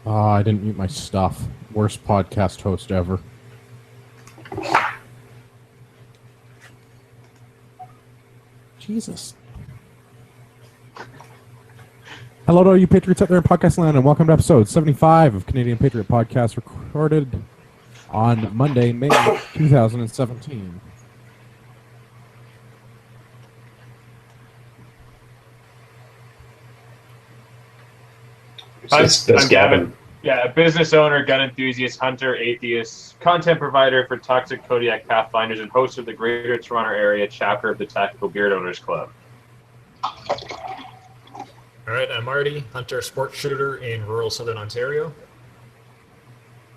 I didn't mute my stuff. Worst podcast host ever. Jesus. Hello to all you Patriots out there in podcast land, and welcome to episode 75 of Canadian Patriot Podcast, recorded on Monday, May 2017. I'm Gavin. Yeah, business owner, gun enthusiast, hunter, atheist, content provider for Toxic Kodiak Pathfinders, and host of the Greater Toronto Area chapter of the Tactical Beard Owners Club. All right, I'm Marty, hunter, sports shooter in rural southern Ontario.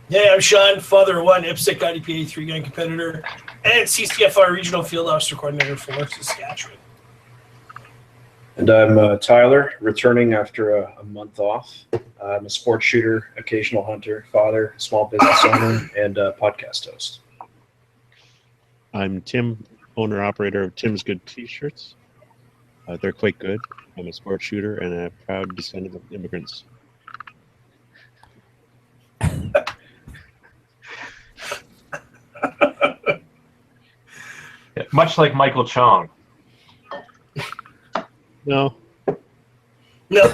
Hey, I'm Sean, father of one, IPSC IDPA 3-gun competitor, and CCFR Regional Field Officer Coordinator for Saskatchewan. And I'm Tyler, returning after a month off. I'm a sports shooter, occasional hunter, father, small business owner, and podcast host. I'm Tim, owner-operator of Tim's Good T-shirts. They're quite good. I'm a sports shooter and a proud descendant of immigrants. Much like Michael Chong. No. No.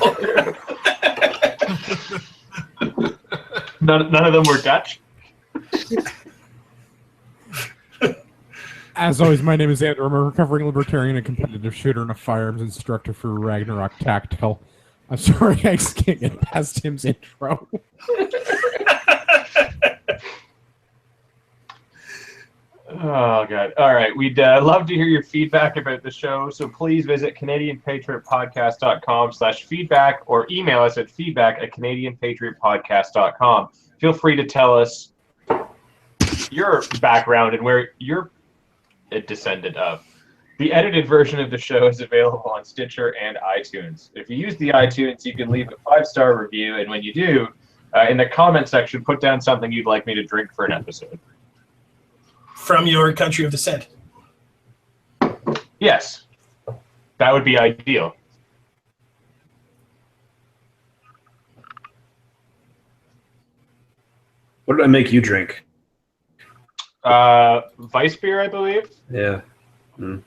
None of them were Dutch? As always, my name is Andrew. I'm a recovering libertarian and competitive shooter and a firearms instructor for Ragnarok Tactical. I'm sorry, I just can't get past Tim's intro. Oh, God. All right. We'd love to hear your feedback about the show, so please visit CanadianPatriotPodcast.com/feedback or email us at feedback@CanadianPatriotPodcast.com. Feel free to tell us your background and where you're a descendant of. The edited version of the show is available on Stitcher and iTunes. If you use the iTunes, you can leave a 5-star review, and when you do, in the comment section, put down something you'd like me to drink for an episode. From your country of descent. Yes. That would be ideal. What did I make you drink? Vice beer, I believe. Yeah. So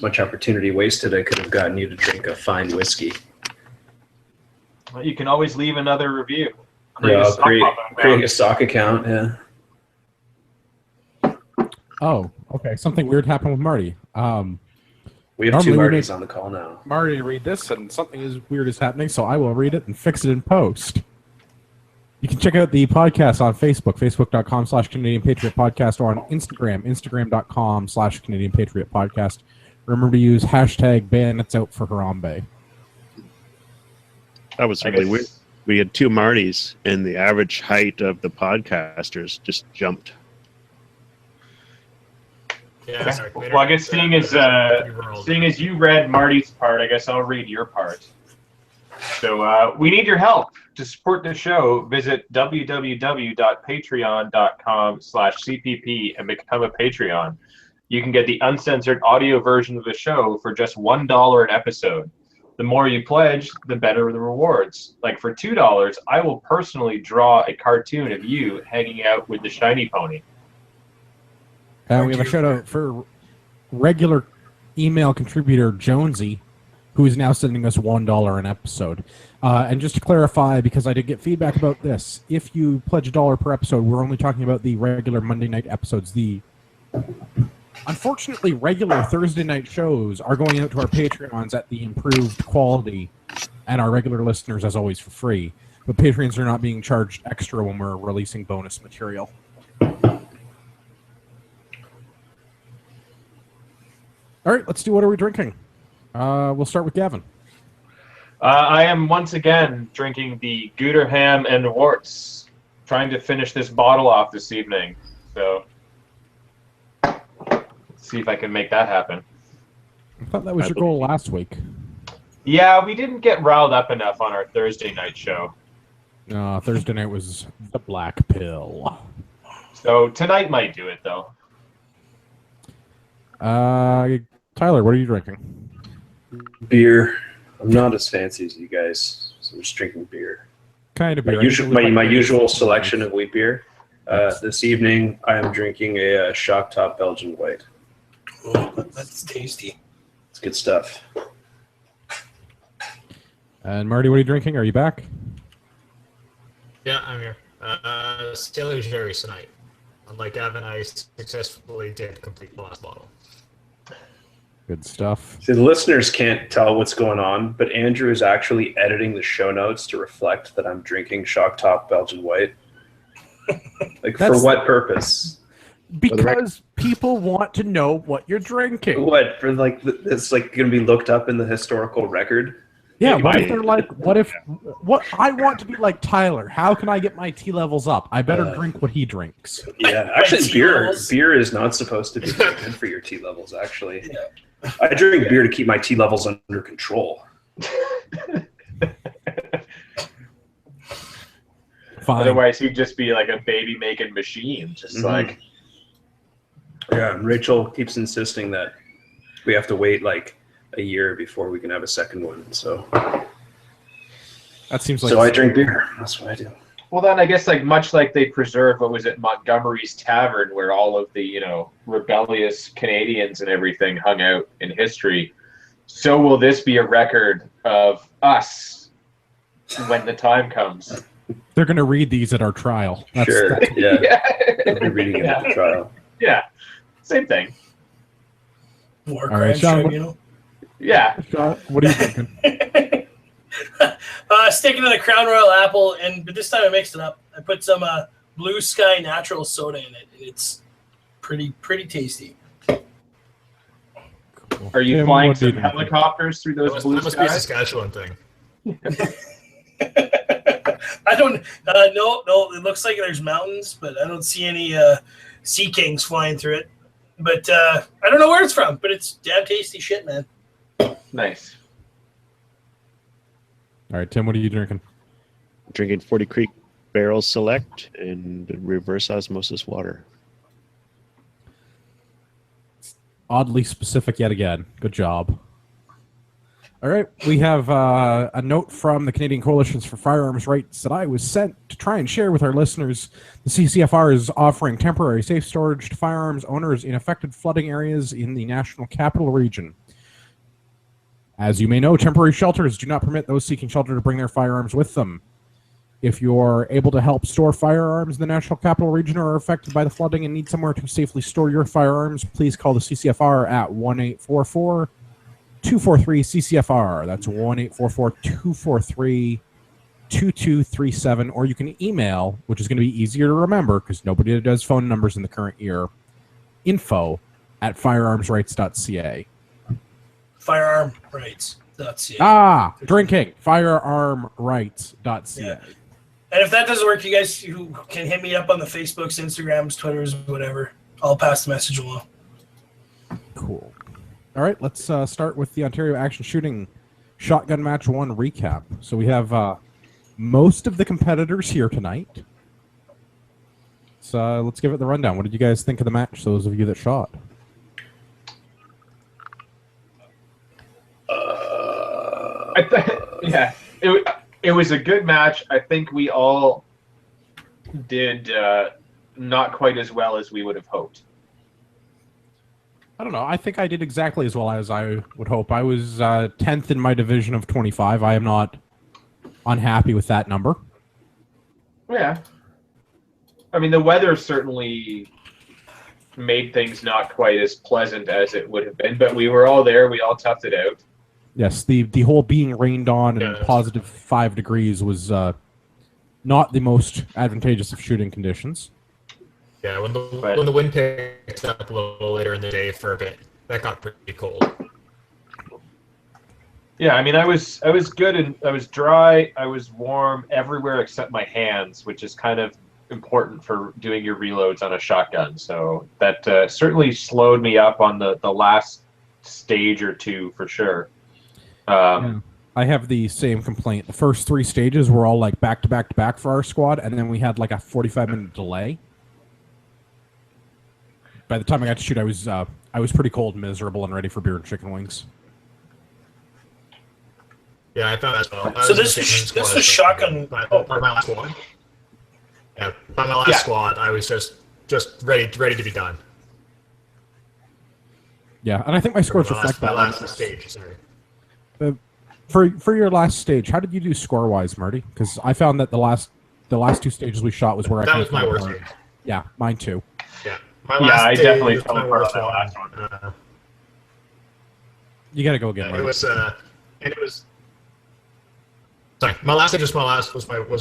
much opportunity wasted. I could have gotten you to drink a fine whiskey. Well, you can always leave another review. Create a stock account, yeah. Oh, okay. Something weird happened with Marty. We have two Martys on the call now. Marty, read this, and something weird is happening, so I will read it and fix it in post. You can check out the podcast on Facebook, facebook.com/Canadian Patriot Podcast, or on Instagram, instagram.com/Canadian Patriot Podcast. Remember to use hashtag Bayonets Out for Harambe. That was really weird. We had two Martys, and the average height of the podcasters just jumped. Yeah, sorry. Well, I guess seeing as you read Marty's part, I guess I'll read your part. So we need your help. To support the show, visit www.patreon.com/CPP and become a Patreon. You can get the uncensored audio version of the show for just $1 an episode. The more you pledge, the better the rewards. Like for $2, I will personally draw a cartoon of you hanging out with the shiny pony. We have a shout out for regular email contributor Jonesy, who is now sending us $1 an episode. And just to clarify, because I did get feedback about this, if you pledge $1 per episode, we're only talking about the regular Monday night episodes. The unfortunately regular Thursday night shows are going out to our Patreons at the improved quality, and our regular listeners, as always, for free. But Patreons are not being charged extra when we're releasing bonus material. All right, let's do What Are We Drinking? We'll start with Gavin. I am once again drinking the Gooderham and Warts, trying to finish this bottle off this evening. So, let's see if I can make that happen. I thought that was your goal last week. Yeah, we didn't get riled up enough on our Thursday night show. Thursday night was the black pill. So tonight might do it, though. Tyler, what are you drinking? Beer. I'm not as fancy as you guys, so I'm just drinking beer. kind of beer? My usual selection of wheat beer. This evening, I am drinking a Shock Top Belgian White. Oh, that's tasty. It's good stuff. And Marty, what are you drinking? Are you back? Yeah, I'm here. Sailor Jerry's tonight. Unlike Evan, I successfully did complete the last bottle. Good stuff. See, the listeners can't tell what's going on, but Andrew is actually editing the show notes to reflect that I'm drinking Shock Top Belgian White. For what purpose? Because people want to know what you're drinking. What for? It's going to be looked up in the historical record. Yeah. What if they're like? What I want to be like Tyler? How can I get my T levels up? I better drink what he drinks. Yeah, actually, beer is not supposed to be good for your T levels. Actually, I drink beer to keep my T levels under control. Fine. Otherwise, he'd just be like a baby making machine, just like. Yeah, Rachel keeps insisting that we have to wait like a year before we can have a second one. So that seems like. So I drink beer. That's what I do. Well, then I guess much like they preserved what was it, Montgomery's Tavern, where all of the rebellious Canadians and everything hung out in history. So will this be a record of us when the time comes? They're going to read these at our trial. Sure. Yeah. They'll be reading it at the trial. Yeah. Same thing. War All right, crimes Sean, tribunal. Yeah. Sean, what are you drinking? Sticking to the Crown Royal Apple, but this time I mixed it up. I put some Blue Sky Natural Soda in it. It's pretty tasty. Cool. Are you Tim, flying what do you some drink? helicopters through those blue That must be a skies? Saskatchewan thing. I don't. No. It looks like there's mountains, but I don't see any sea kings flying through it. But I don't know where it's from. But it's damn tasty shit, man. Nice. All right, Tim, what are you drinking? Drinking 40 Creek Barrel Select and reverse osmosis water. Oddly specific yet again. Good job. All right, we have a note from the Canadian Coalitions for Firearms Rights that I was sent to try and share with our listeners. The CCFR is offering temporary safe storage to firearms owners in affected flooding areas in the National Capital Region. As you may know, temporary shelters do not permit those seeking shelter to bring their firearms with them. If you're able to help store firearms in the National Capital Region or are affected by the flooding and need somewhere to safely store your firearms, please call the CCFR at 1-844-243-CCFR. That's 1-844-243-2237. Or you can email, which is going to be easier to remember because nobody does phone numbers in the current year, info@firearmsrights.ca. Firearmrights.ca. Drinking. Firearmrights.ca. Yeah. And if that doesn't work, you guys who can hit me up on the Facebooks, Instagrams, Twitters, whatever. I'll pass the message along. Cool. All right, let's start with the Ontario Action Shooting Shotgun Match 1 recap. So we have most of the competitors here tonight. So let's give it the rundown. What did you guys think of the match, those of you that shot? It was a good match. I think we all did not quite as well as we would have hoped. I don't know. I think I did exactly as well as I would hope. I was 10th in my division of 25. I am not unhappy with that number. Yeah. I mean, the weather certainly made things not quite as pleasant as it would have been, but we were all there. We all toughed it out. Yes, the whole being rained on and positive 5 degrees was not the most advantageous of shooting conditions. Yeah, when the wind picked up a little later in the day for a bit, that got pretty cold. Yeah, I mean, I was good and I was dry. I was warm everywhere except my hands, which is kind of important for doing your reloads on a shotgun. So that certainly slowed me up on the last stage or two for sure. I have the same complaint. The first 3 stages were all like back to back to back for our squad, and then we had like a 45-minute delay. By the time I got to shoot, I was pretty cold, miserable, and ready for beer and chicken wings. Yeah, I found that as well. So this was shotgun. My last one. Yeah, by my last squad, I was just ready to be done. Yeah, and I think my scores reflect my that. last stage, sorry. For your last stage, how did you do score wise, Marty? Because I found that the last two stages we shot was where that was my worst stage. Yeah, mine too. Yeah, I definitely fell apart on that last one. You got to go again. It was sorry. My last stage was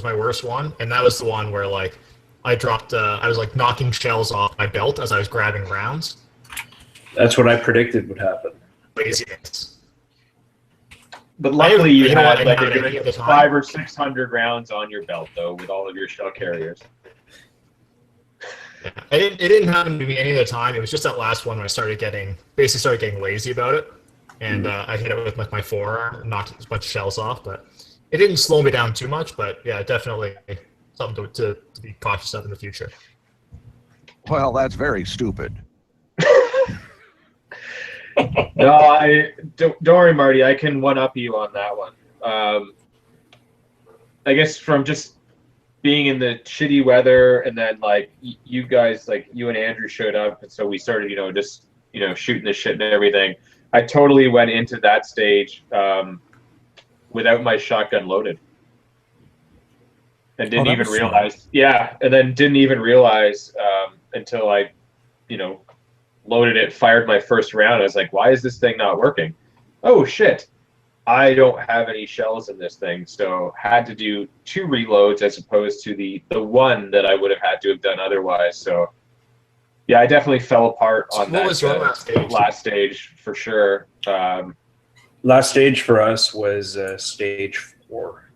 my worst one, and that was the one where like I dropped. I was like knocking shells off my belt as I was grabbing rounds. That's what I predicted would happen. Laziness. But luckily, you had like a a good 500 or 600 rounds on your belt, though, with all of your shell carriers. Yeah. It didn't happen to me any of the time. It was just that last one where I started getting lazy about it, and I hit it with my forearm, knocked a bunch of shells off. But it didn't slow me down too much. But yeah, definitely something to be cautious of in the future. Well, that's very stupid. No, don't worry, Marty. I can one-up you on that one. I guess from just being in the shitty weather, and then like you guys, like you and Andrew showed up, and so we started, just shooting the shit and everything. I totally went into that stage without my shotgun loaded, and didn't even realize. Yeah, and then didn't even realize until I, loaded it, fired my first round. I was like, why is this thing not working? Oh shit, I don't have any shells in this thing, so had to do 2 reloads as opposed to the one that I would have had to have done otherwise. So yeah, I definitely fell apart on that. What was your last stage for sure? Last stage for us was stage 4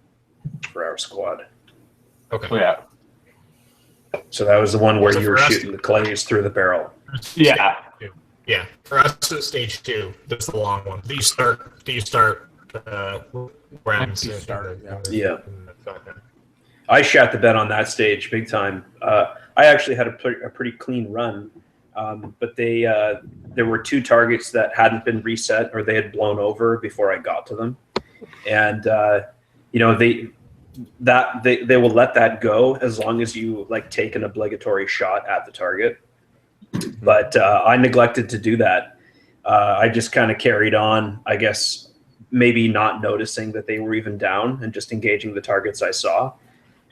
for our squad. Okay. Yeah. So that was the one where you were shooting the clays through the barrel. Yeah. Yeah. For us, it's stage 2. That's the long one. Do you start rounds? Yeah. I shot the bed on that stage big time. I actually had a pretty clean run, but there were 2 targets that hadn't been reset or they had blown over before I got to them, and they will let that go as long as you like take an obligatory shot at the target. But I neglected to do that. I just kind of carried on, I guess, maybe not noticing that they were even down and just engaging the targets I saw.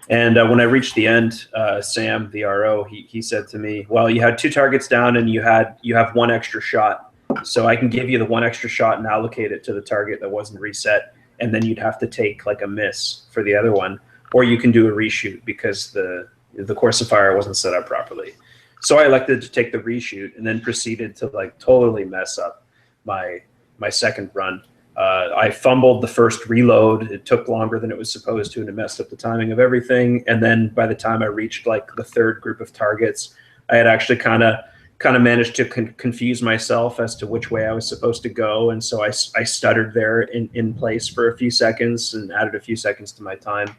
And when I reached the end, Sam, the RO, he said to me, well, you had 2 targets down and you have 1 extra shot. So I can give you the 1 extra shot and allocate it to the target that wasn't reset. And then you'd have to take like a miss for the other one, or you can do a reshoot because the course of fire wasn't set up properly. So I elected to take the reshoot and then proceeded to like totally mess up my second run. I fumbled the first reload. It took longer than it was supposed to, and it messed up the timing of everything. And then by the time I reached like the 3rd group of targets, I had actually kind of managed to confuse myself as to which way I was supposed to go. And so I stuttered there in place for a few seconds and added a few seconds to my time.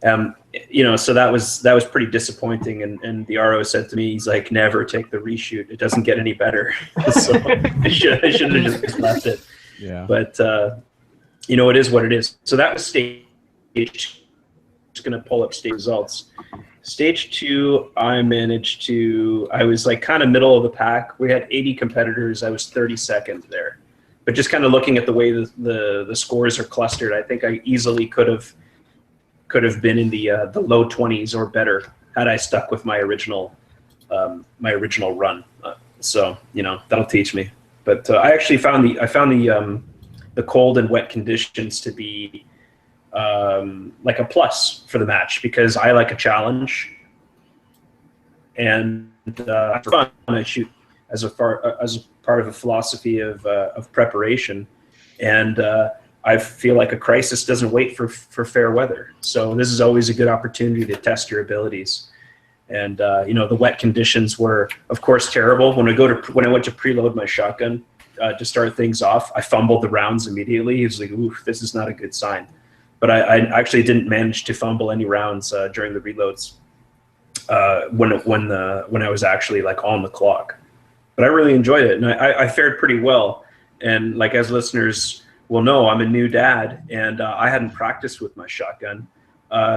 So that was pretty disappointing. And the RO said to me, he's like, never take the reshoot. It doesn't get any better. So I should have just left it. Yeah. But, it is what it is. So that was stage. Just going to pull up stage results. Stage 2, I was like kind of middle of the pack. We had 80 competitors. I was 32nd there. But just kind of looking at the way the scores are clustered, I think I easily could have been in the low 20s or better had I stuck with my original run. So that'll teach me. But I actually found the cold and wet conditions to be like a plus for the match because I like a challenge, and for fun I shoot as a part of a philosophy of preparation, and I feel like a crisis doesn't wait for fair weather. So this is always a good opportunity to test your abilities. And the wet conditions were, of course, terrible. When I went to preload my shotgun to start things off, I fumbled the rounds immediately. He was like, "Ooh, this is not a good sign." But I actually didn't manage to fumble any rounds during the reloads when I was actually like on the clock. But I really enjoyed it, and I fared pretty well. And like as listeners well, no, I'm a new dad, and I hadn't practiced with my shotgun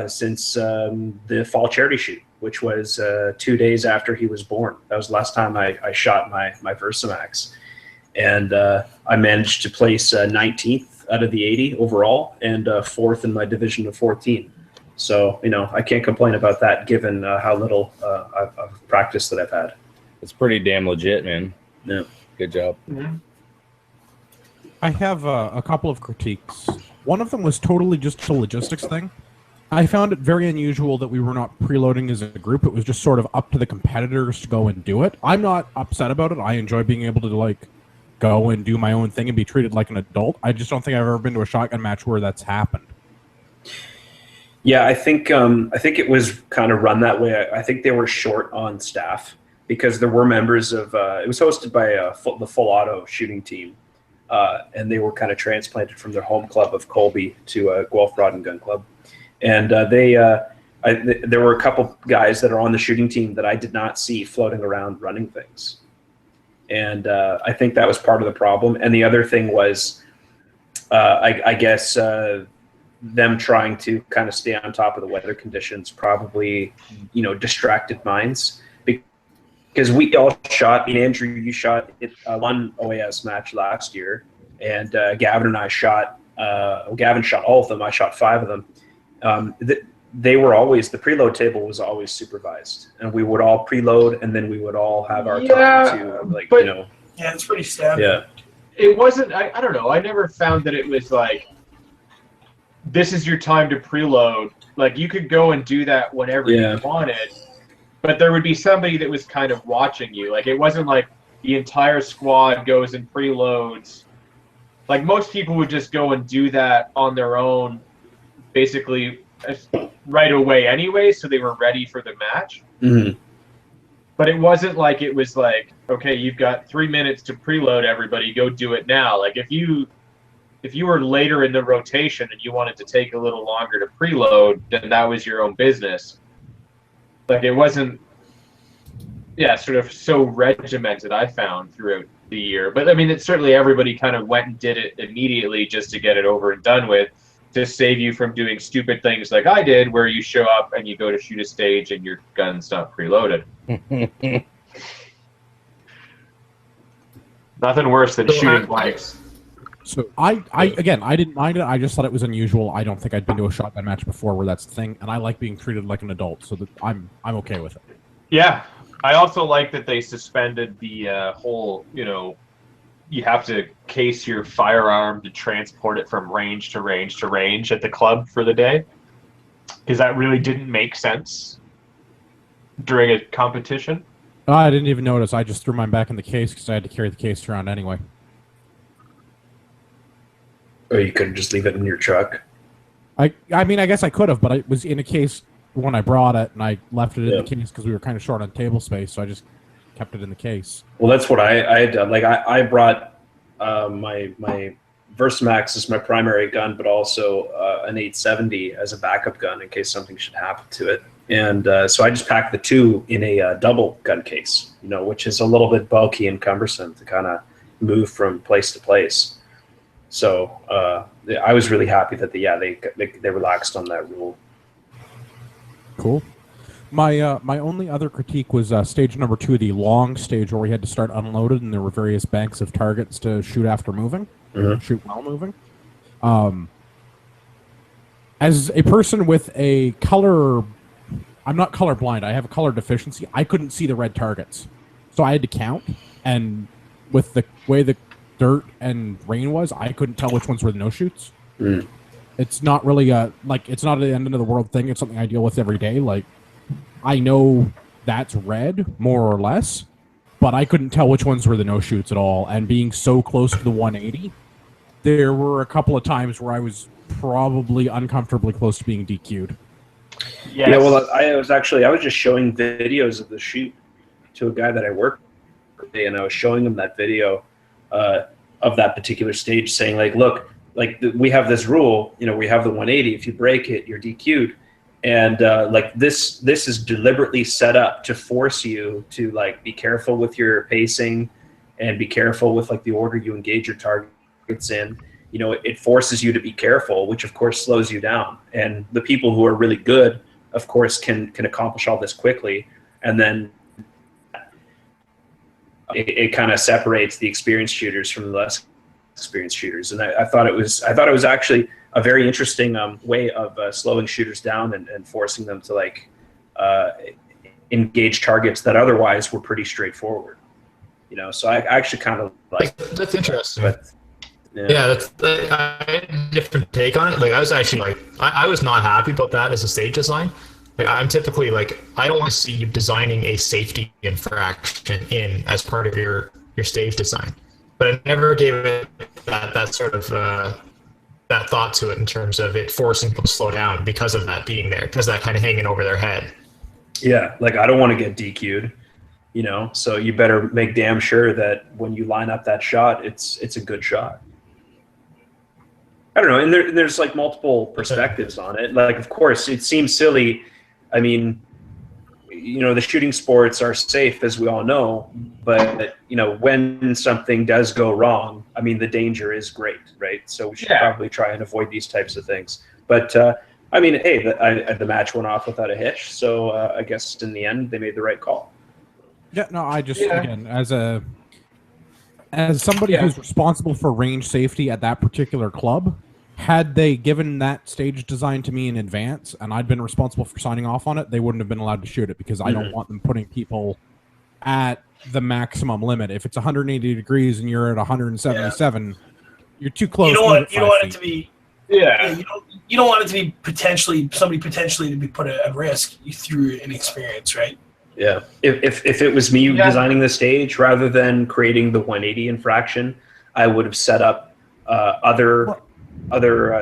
since the fall charity shoot, which was 2 days after he was born. That was the last time I shot my Versamax. And I managed to place 19th out of the 80 overall and 4th in my division of 14. So, I can't complain about that given how little I've practice that I've had. It's pretty damn legit, man. Yeah. Good job. Mm-hmm. I have a couple of critiques. One of them was totally just a logistics thing. I found it very unusual that we were not preloading as a group. It was just sort of up to the competitors to go and do it. I'm not upset about it. I enjoy being able to go and do my own thing and be treated like an adult. I just don't think I've ever been to a shotgun match where that's happened. Yeah, I think it was kind of run that way. I think they were short on staff because there were members of it was hosted by the Full Auto shooting team, and they were kind of transplanted from their home club of Colby to Guelph Rod and Gun Club, and there were a couple guys that are on the shooting team that I did not see floating around running things, and I think that was part of the problem. And the other thing was, I guess. Them trying to kind of stay on top of the weather conditions probably, distracted minds because we all shot. Andrew, you shot one OAS match last year, and Gavin and I shot. Gavin shot all of them. I shot 5 of them. They were always the preload table was always supervised, and we would all preload, and then we would all have our time to Yeah, it's pretty standard. Yeah, It wasn't. I don't know. I never found that it was like, this is your time to preload. Like, you could go and do that whenever you wanted, but there would be somebody that was kind of watching you. Like, it wasn't like the entire squad goes and preloads. Like, most people would just go and do that on their own, basically right away anyway, so they were ready for the match. Mm-hmm. But it wasn't like it was like, okay, you've got 3 minutes to preload, everybody, go do it now. Like, if you were later in the rotation and you wanted to take a little longer to preload, then that was your own business. Like, it wasn't, sort of so regimented, I found, throughout the year. But, I mean, it's certainly everybody kind of went and did it immediately just to get it over and done with, to save you from doing stupid things like I did, where you show up and you go to shoot a stage and your gun's not preloaded. Nothing worse than shooting blanks. So I didn't mind it. I just thought it was unusual. I don't think I'd been to a shotgun match before where that's the thing, and I like being treated like an adult, so that I'm okay with it. Yeah, I also like that they suspended the whole, you have to case your firearm to transport it from range to range to range at the club for the day, because that really didn't make sense during a competition. I didn't even notice. I just threw mine back in the case because I had to carry the case around anyway. or you could just leave it in your truck. I mean, I guess I could have, but it was in a case when I brought it, and I left it in the case because we were kind of short on table space, so I just kept it in the case. Well, that's what I had done. Like, I brought my Versamax as my primary gun, but also an 870 as a backup gun in case something should happen to it. And so I just packed the two in a double gun case, which is a little bit bulky and cumbersome to kind of move from place to place. So I was really happy that they relaxed on that rule. Cool. My only other critique was stage number 2, the long stage where we had to start unloaded, and there were various banks of targets to shoot after moving, shoot while moving. As a person with a color, I'm not colorblind. I have a color deficiency. I couldn't see the red targets, so I had to count. And with the way the dirt and rain was, I couldn't tell which ones were the no shoots. It's not really it's not an end of the world thing. It's something I deal with every day. Like, I know that's red, more or less, but I couldn't tell which ones were the no-shoots at all. And being so close to the 180, there were a couple of times where I was probably uncomfortably close to being DQ'd. Yes. Yeah, well, I was just showing videos of the shoot to a guy that I work with, and I was showing him that video of that particular stage, saying, like, look, we have this rule, we have the 180. If you break it, you're DQ'd. And this is deliberately set up to force you to be careful with your pacing and be careful with the order you engage your targets in. it forces you to be careful, which of course slows you down. And the people who are really good, of course, can accomplish all this quickly. And then it kind of separates the experienced shooters from the less experienced shooters. And I thought it was actually a very interesting way of slowing shooters down and forcing them to engage targets that otherwise were pretty straightforward. So I actually kind of like that's interesting. But that's I had a different take on it. I was actually I was not happy about that as a stage design. I'm typically I don't want to see you designing a safety infraction in as part of your stage design, but I never gave it that sort of that thought to it in terms of it forcing people to slow down because of that being there, because that kind of hanging over their head. Yeah, I don't want to get DQ'd, so you better make damn sure that when you line up that shot, it's a good shot. I don't know, and there's multiple perspectives on it. Of course, it seems silly. I mean, the shooting sports are safe, as we all know, but when something does go wrong, I mean, the danger is great, right? So we should probably try and avoid these types of things. But I mean, hey, the match went off without a hitch, so I guess in the end they made the right call. Yeah, no, I just again as somebody who's responsible for range safety at that particular club, had they given that stage design to me in advance and I'd been responsible for signing off on it, they wouldn't have been allowed to shoot it because I don't want them putting people at the maximum limit. If it's 180 degrees and you're at 177, you're too close. You don't want it to be. Yeah. You don't want it to be somebody potentially to be put at risk through inexperience, right? Yeah. If it was me designing the stage rather than creating the 180 infraction, I would have set up other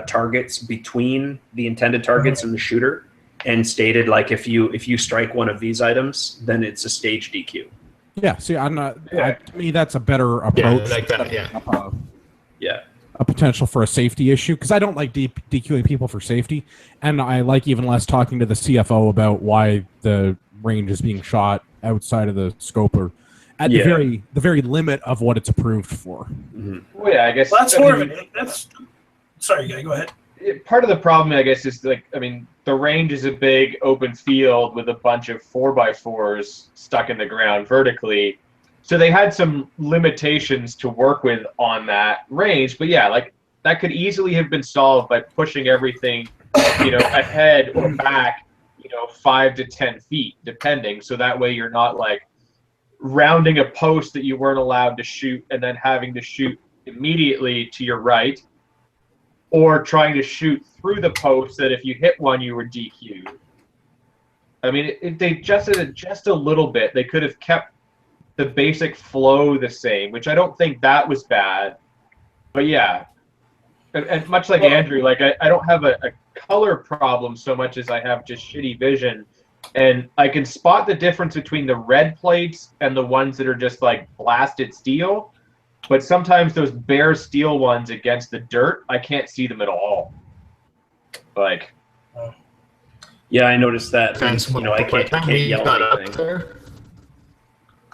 targets between the intended targets and the shooter, and stated if you strike one of these items, then it's a stage DQ. Yeah. See, I'm not. To me, that's a better approach. Yeah, like that. Yeah. A potential for a safety issue, because I don't like DQing people for safety, and I like even less talking to the CFO about why the range is being shot outside of the scope or at the very limit of what it's approved for. Mm-hmm. Well, yeah, I guess that's more of it. Sorry, guy, go ahead. Part of the problem, I guess, is the range is a big open field with a bunch of 4x4s stuck in the ground vertically. So they had some limitations to work with on that range, but that could easily have been solved by pushing everything, ahead or back, 5 to 10 feet, depending. So that way you're not rounding a post that you weren't allowed to shoot and then having to shoot immediately to your right, or trying to shoot through the post that if you hit one, you were DQ'd. I mean, if they adjusted it just a little bit, they could have kept the basic flow the same, which I don't think that was bad. But yeah, and much like Andrew, I don't have a color problem so much as I have just shitty vision. And I can spot the difference between the red plates and the ones that are just blasted steel. But sometimes those bare steel ones against the dirt, I can't see them at all. Yeah, I noticed that. I can't yell up anything. there.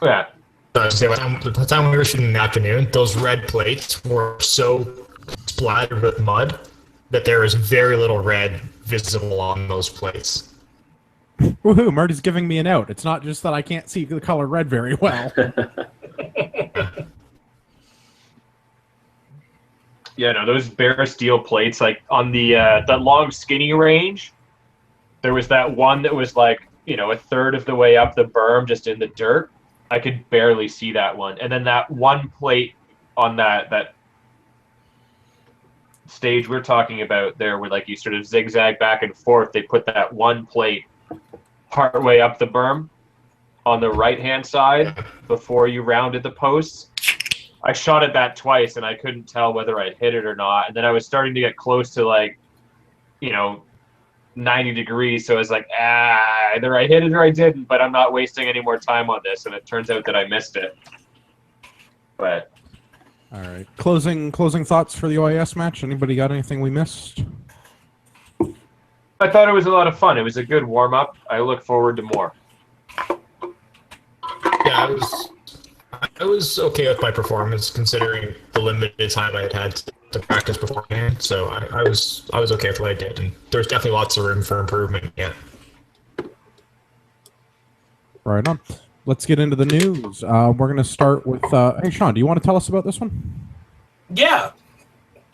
Yeah. By the time we were shooting in the afternoon, those red plates were so splattered with mud that there is very little red visible on those plates. Woohoo, Marty's giving me an out. It's not just that I can't see the color red very well. Yeah, no, those bare steel plates, on the that long skinny range, there was that one that was a third of the way up the berm just in the dirt. I could barely see that one. And then that one plate on that stage we're talking about there where you sort of zigzag back and forth, they put that one plate partway up the berm on the right-hand side before you rounded the posts. I shot at that twice and I couldn't tell whether I'd hit it or not. And then I was starting to get close to 90 degrees. So I was either I hit it or I didn't, but I'm not wasting any more time on this. And it turns out that I missed it. But all right. Closing thoughts for the OIS match. Anybody got anything we missed? I thought it was a lot of fun. It was a good warm-up. I look forward to more. Yeah, I was okay with my performance considering the limited time I had to the practice beforehand, so I was okay with what I did, and there's definitely lots of room for improvement yet. Right on. Let's get into the news. We're going to start with. Hey, Sean, do you want to tell us about this one? Yeah.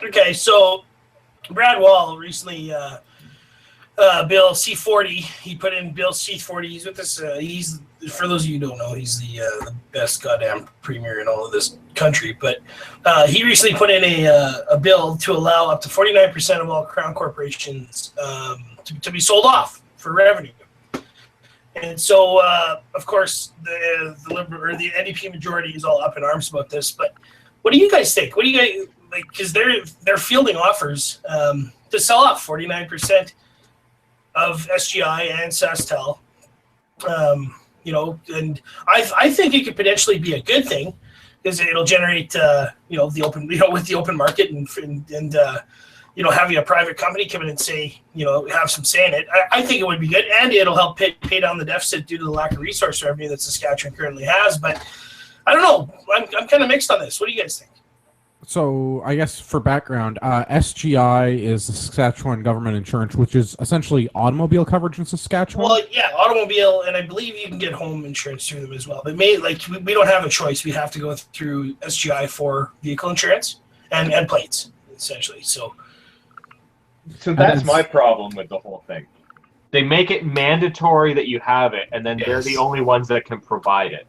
Okay, so Brad Wall recently, Bill C-40, he put in Bill C-40. He's with this. He's, for those of you who don't know, he's the best goddamn premier in all of this country. But he recently put in a bill to allow up to 49% of all crown corporations to be sold off for revenue. And so, of course, the Liberal or the NDP majority is all up in arms about this. But what do you guys think? What do you guys like? Because they're fielding offers to sell off 49% of SGI and SaskTel. You know, and I think it could potentially be a good thing because it'll generate you know, the open, you know, with the open market and you know, having a private company come in and say, you know, have some say in it. I think it would be good, and it'll help pay down the deficit due to the lack of resource revenue that Saskatchewan currently has. But I don't know. I'm kind of mixed on this. What do you guys think? So I guess for background, SGI is the Saskatchewan Government Insurance, which is essentially automobile coverage in Saskatchewan. Well, yeah, automobile, and I believe you can get home insurance through them as well. But we don't have a choice. We have to go through SGI for vehicle insurance and plates, essentially. So that's my problem with the whole thing. They make it mandatory that you have it, and then they're the only ones that can provide it.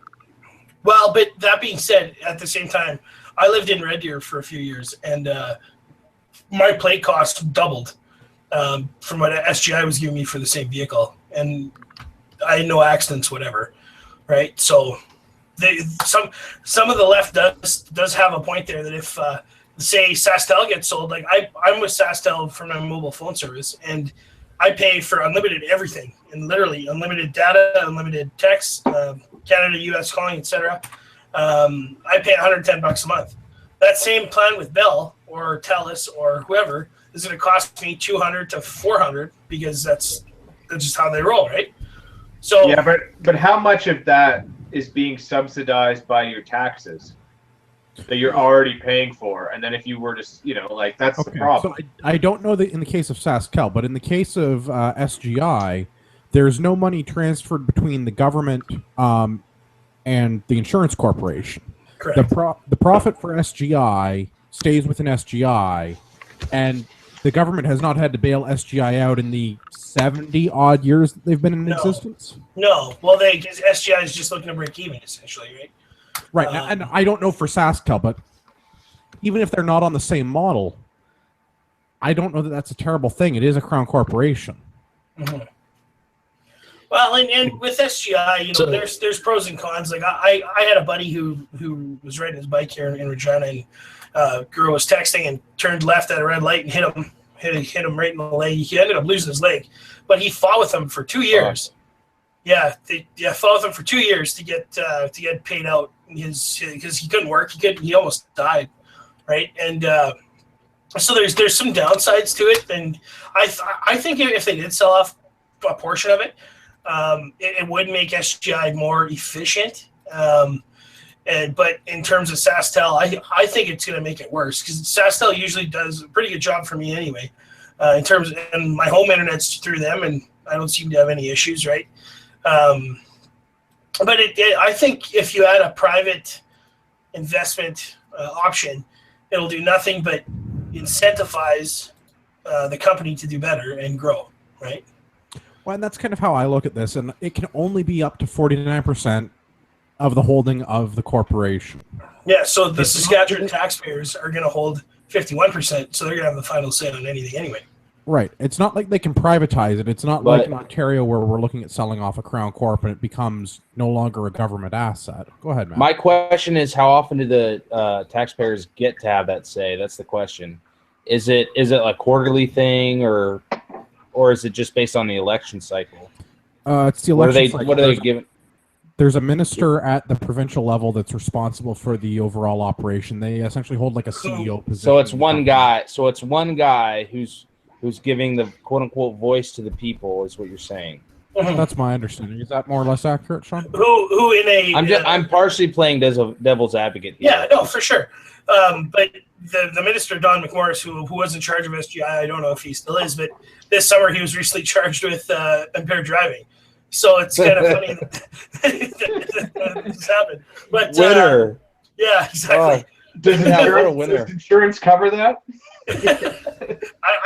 Well, but that being said, at the same time, I lived in Red Deer for a few years, and my plate cost doubled from what SGI was giving me for the same vehicle, and I had no accidents, whatever, right? So some of the left does have a point there that if say SaskTel gets sold, like I'm with SaskTel for my mobile phone service, and I pay for unlimited everything, and literally unlimited data, unlimited text, Canada, US calling, etc. I pay $110 a month. That same plan with Bell or TELUS or whoever is going to cost me $200 to $400 because that's just how they roll, right? So yeah, but how much of that is being subsidized by your taxes that you're already paying for? And then if you were to, you know, like that's the problem. So I don't know that in the case of SaskTel, but in the case of SGI, there's no money transferred between the government and the insurance corporation. Correct. The profit for SGI stays within SGI, and the government has not had to bail SGI out in the 70-odd years that they've been in existence. No. Well, because SGI is just looking to break even, essentially, right? Right, and I don't know for SaskTel, but even if they're not on the same model, I don't know that that's a terrible thing. It is a crown corporation. Mm-hmm. Well, and with SGI, you know, there's pros and cons. Like I had a buddy who was riding his bike here in Regina, and girl was texting and turned left at a red light and hit him right in the leg. He ended up losing his leg, but he fought with him for 2 years. Yeah, fought with him for 2 years to get paid out because he couldn't work. He almost died, right? And so there's some downsides to it, and I think if they did sell off a portion of it. It would make SGI more efficient, but in terms of SaskTel, I think it's going to make it worse because SaskTel usually does a pretty good job for me anyway. In terms of, and my home internet's through them, and I don't seem to have any issues, right? But I think if you add a private investment option, it'll do nothing but incentivize the company to do better and grow, right? Well, and that's kind of how I look at this, and it can only be up to 49% of the holding of the corporation. Yeah, so the Saskatchewan taxpayers are going to hold 51%, so they're going to have the final say on anything anyway. Right. It's not like they can privatize it. It's not like in Ontario where we're looking at selling off a crown corp and it becomes no longer a government asset. Go ahead, Matt. My question is, how often do the taxpayers get to have that say? That's the question. Is it a quarterly thing or is it just based on the election cycle? It's the election cycle. What are they giving? There's a minister at the provincial level that's responsible for the overall operation. They essentially hold like a CEO position. So it's one guy. So it's one guy who's giving the quote unquote voice to the people, is what you're saying. That's my understanding. Is that more or less accurate, Sean? Who in a? I'm partially playing devil's advocate here. Yeah, no, for sure. But the minister, Don McMorris, who was in charge of SGI, I don't know if he still is, but this summer he was recently charged with impaired driving. So it's kind of funny that this happened. But Winner. yeah, exactly. Does insurance cover that?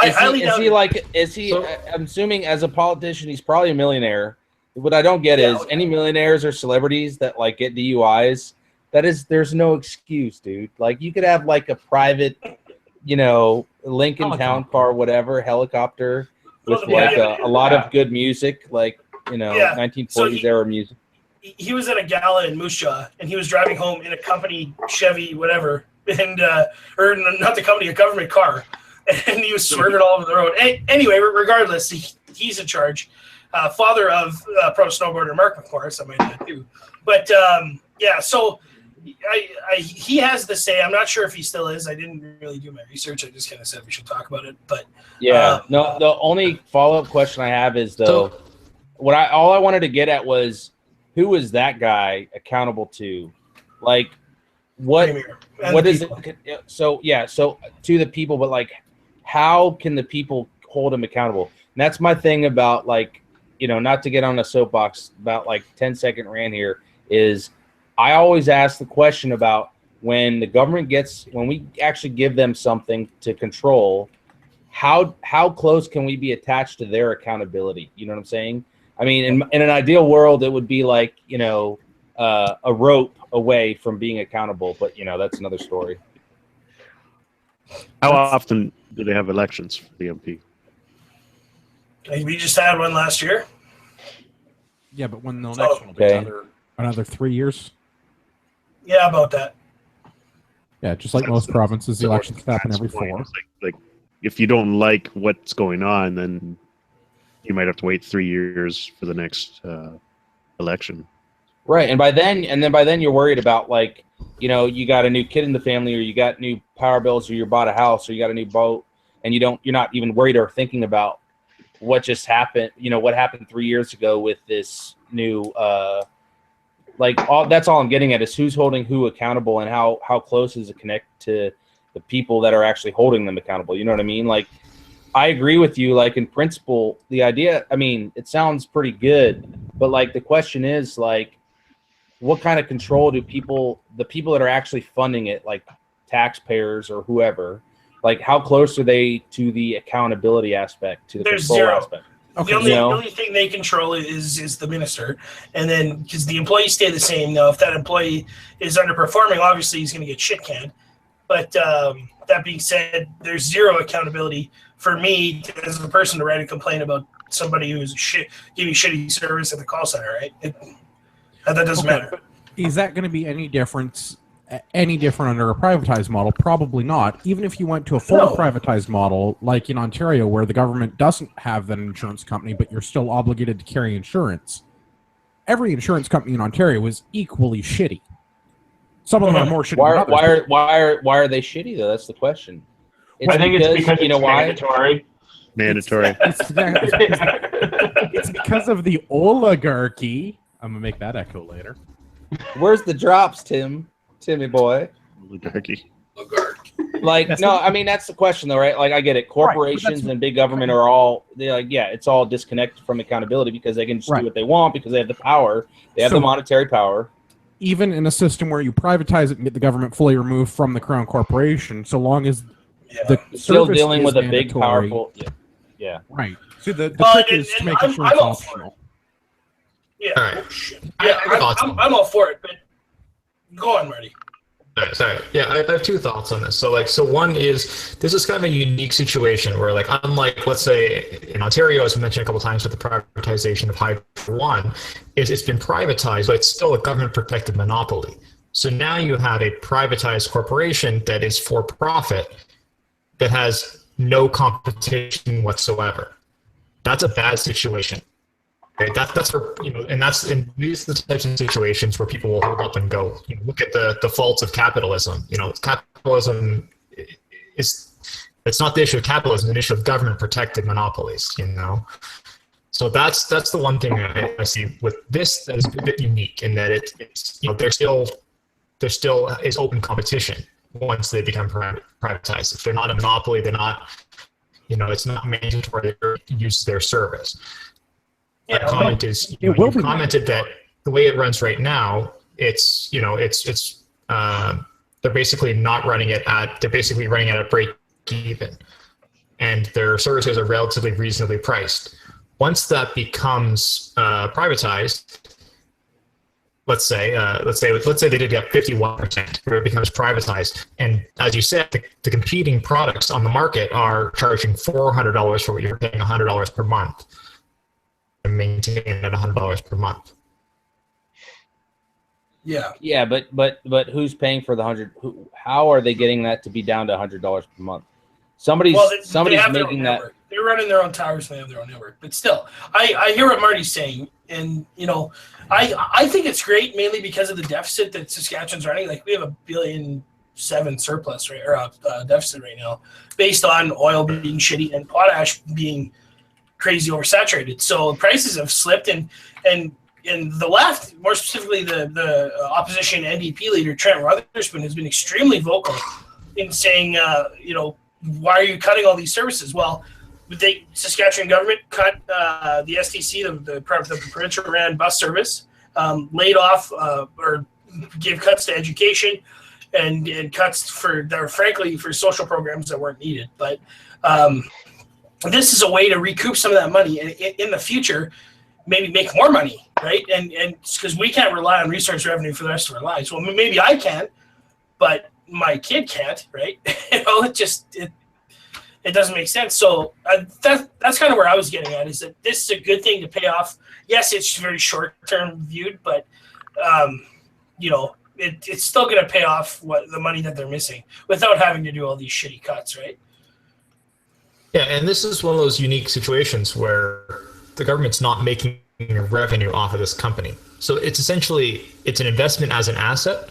I highly doubt it. Is he? I'm assuming as a politician, he's probably a millionaire. What I don't get is any millionaires or celebrities that like get DUIs. There's no excuse, dude. Like you could have like a private, Lincoln Town Car, whatever, helicopter with a lot of good music, like 1940s era music. He was at a gala in Moose Jaw, and he was driving home in a company Chevy, whatever, and or not the company, a government car, and he was swerving all over the road. Anyway, regardless, he's in charge. Father of pro snowboarder Mark McMorris, I might add too. But so he has the say. I'm not sure if he still is. I didn't really do my research. I just kind of said we should talk about it. But no. The only follow up question I have is all I wanted to get at was, who is that guy accountable to? Like, what is it? So to the people, but like, how can the people hold him accountable? And that's my thing about not to get on a soapbox about 10-second rant here is I always ask the question about when the government when we actually give them something to control, how close can we be attached to their accountability? You know what I'm saying? I mean, in an ideal world, it would be like, a rope away from being accountable. But, that's another story. How often do they have elections for the MP? We just had one last year. Yeah, but when the election will be another 3 years? Yeah, about that. Yeah, just like most provinces, the elections happen every 4. Like, if you don't like what's going on, then you might have to wait 3 years for the next election. Right, and by then you're worried about you got a new kid in the family, or you got new power bills, or you bought a house, or you got a new boat, and you're not even worried or thinking about what just happened. What happened 3 years ago with this new that's all I'm getting at is who's holding who accountable, and how close is it connect to the people that are actually holding them accountable. You know what I mean? Like, I agree with you. Like, in principle, the idea, I mean, it sounds pretty good, but the question is what kind of control do the people that are actually funding it, like taxpayers or whoever, how close are they to the accountability aspect, to the control aspect? Okay. The only thing they control is the minister, and then because the employees stay the same. Now, if that employee is underperforming, obviously he's going to get shit canned. But that being said, there's zero accountability for me as a person to write a complaint about somebody who's giving shitty service at the call center, right? That doesn't matter. Is that going to be any different under a privatized model? Probably not. Even if you went to a fully privatized model, like in Ontario, where the government doesn't have an insurance company, but you're still obligated to carry insurance. Every insurance company in Ontario is equally shitty. Some of them are more shitty than others. Why are they shitty, though? That's the question. I think it's because it's mandatory. Mandatory. It's because of the oligarchy. I'm going to make that echo later. Where's the drops, Timmy boy? Oligarchy. No, I mean, that's the question, though, right? I get it. Corporations and big government are all, it's all disconnected from accountability because they can just do what they want because they have the power. They have the monetary power. Even in a system where you privatize it and get the government fully removed from the crown corporation, so long as the still service dealing with is a big, powerful. Yeah. Right. So the trick is to make insurance optional. Yeah. All right. I'm all for it, but go on, Marty. All right, sorry. Yeah, I have two thoughts on this. So one is this is kind of a unique situation where unlike, let's say in Ontario, as we mentioned a couple of times with the privatization of Hydro One, it's been privatized, but it's still a government protected monopoly. So now you have a privatized corporation that is for profit that has no competition whatsoever. That's a bad situation. Okay, that's for, and these are the types of situations where people will hold up and go, look at the faults of capitalism. Capitalism it's not the issue of capitalism, it's an issue of government protected monopolies. So that's the one thing I see with this that is a bit unique in that it's there still is open competition. once they become privatized. If they're not a monopoly, they're not, it's not mandatory to use their service. My comment is, you commented that the way it runs right now, it's they're basically not running it at, they're basically running at a break even, and their services are relatively reasonably priced. Once that becomes privatized, let's say they did get 51%, where it becomes privatized, and as you said, the competing products on the market are charging $400 for what you're paying $100 per month, and maintaining it at $100 per month. Yeah, but who's paying for the 100? How are they getting that to be down to $100 per month? Somebody's making that. They're running their own towers, and they have their own network. But still, I hear what Marty's saying, and I think it's great mainly because of the deficit that Saskatchewan's running. Like, we have $1.7 billion surplus, right, or deficit right now, based on oil being shitty and potash being crazy oversaturated. So prices have slipped, and the left, more specifically the opposition NDP leader Trent Wotherspoon, has been extremely vocal in saying, why are you cutting all these services? Well, the Saskatchewan government cut the STC, the provincial ran bus service, laid off or gave cuts to education, and cuts for social programs that weren't needed. But this is a way to recoup some of that money, and in the future, maybe make more money, right? And because we can't rely on resource revenue for the rest of our lives. Well, maybe I can, but my kid can't, right? It doesn't make sense. So that's kind of where I was getting at, is that this is a good thing to pay off. Yes, it's very short-term viewed, but it's still going to pay off the money that they're missing without having to do all these shitty cuts, right? Yeah, and this is one of those unique situations where the government's not making revenue off of this company. So it's an investment as an asset,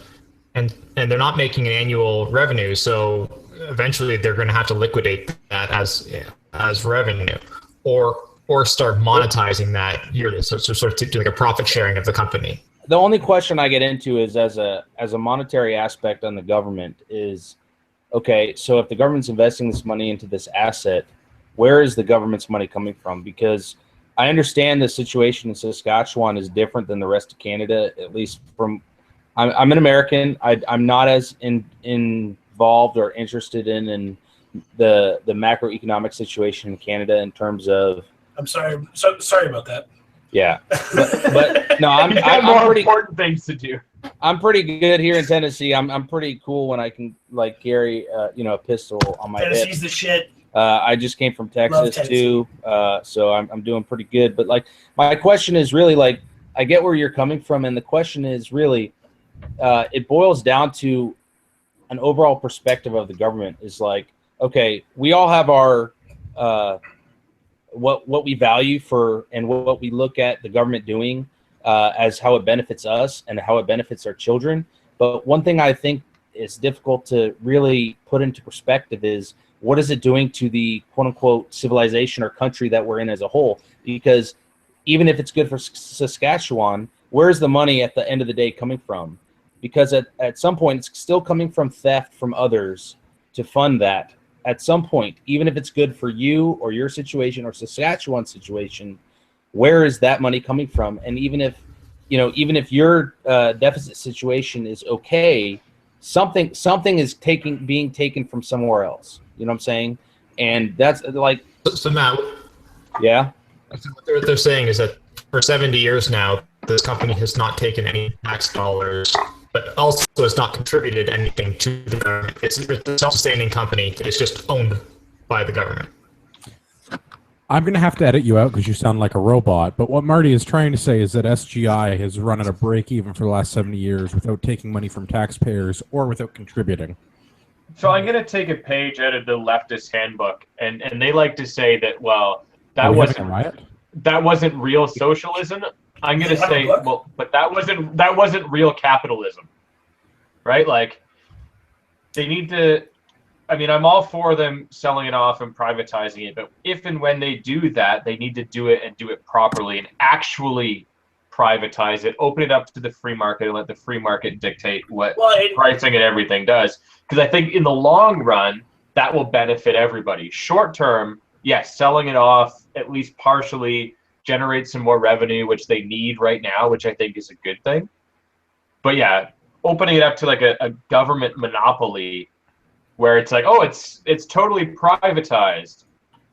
and they're not making an annual revenue. So eventually they're going to have to liquidate that as revenue, or start monetizing that yearly. So sort of do like a profit sharing of the company. The only question I get into is as a monetary aspect on the government is, okay, so if the government's investing this money into this asset, where is the government's money coming from? Because I understand the situation in Saskatchewan is different than the rest of Canada, at least from. I'm an American. I'm not as involved or interested in the macroeconomic situation in Canada in terms of. I'm sorry. Sorry about that. Yeah, but no, I'm more pretty important things to do. I'm pretty good here in Tennessee. I'm pretty cool when I can carry a pistol on my hip. Tennessee's the shit. I just came from Texas too, so I'm doing pretty good. But my question is really I get where you're coming from, and the question is really, it boils down to an overall perspective of the government. Is okay, we all have our what we value for and what we look at the government doing as how it benefits us and how it benefits our children. But one thing I think is difficult to really put into perspective is, what is it doing to the quote-unquote civilization or country that we're in as a whole? Because even if it's good for Saskatchewan, where's the money at the end of the day coming from? Because at some point, it's still coming from theft from others to fund that. At some point, even if it's good for you or your situation or Saskatchewan's situation, where is that money coming from? And even if your deficit situation is okay, something is being taken from somewhere else. You know what I'm saying? And that's So Matt, yeah. What they're saying is that for 70 years now, this company has not taken any tax dollars, but also has not contributed anything to the government. It's a self-sustaining company. It's just owned by the government. I'm going to have to edit you out because you sound like a robot. But what Marty is trying to say is that SGI has run at a break even for the last 70 years without taking money from taxpayers or without contributing. So I'm going to take a page out of the leftist handbook, and they like to say that, well, that wasn't real socialism. I'm going to say, well, but that wasn't real capitalism, right? They need to. I mean, I'm all for them selling it off and privatizing it, but if and when they do that, they need to do it and do it properly and actually privatize it, open it up to the free market, and let the free market dictate what Well, pricing and everything does. Because I think in the long run, that will benefit everybody. Short term, yes, selling it off at least partially generates some more revenue, which they need right now, which I think is a good thing. But yeah, opening it up to like a government monopoly where it's like, oh, it's totally privatized,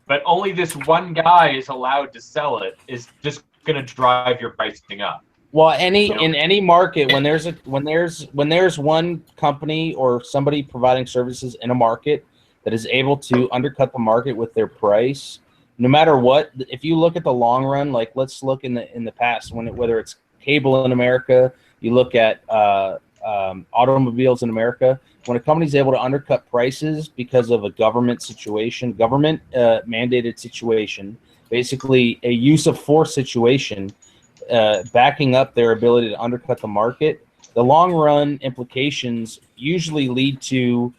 but only this one guy is allowed to sell it, is just going to drive your pricing up. Well, in any market, when there's one company or somebody providing services in a market that is able to undercut the market with their price, no matter what, if you look at the long run, like let's look in the past, whether it's cable in America, you look at automobiles in America, when a company's able to undercut prices because of a government situation, government mandated situation, basically a use of force situation, backing up their ability to undercut the market, the long run implications usually lead to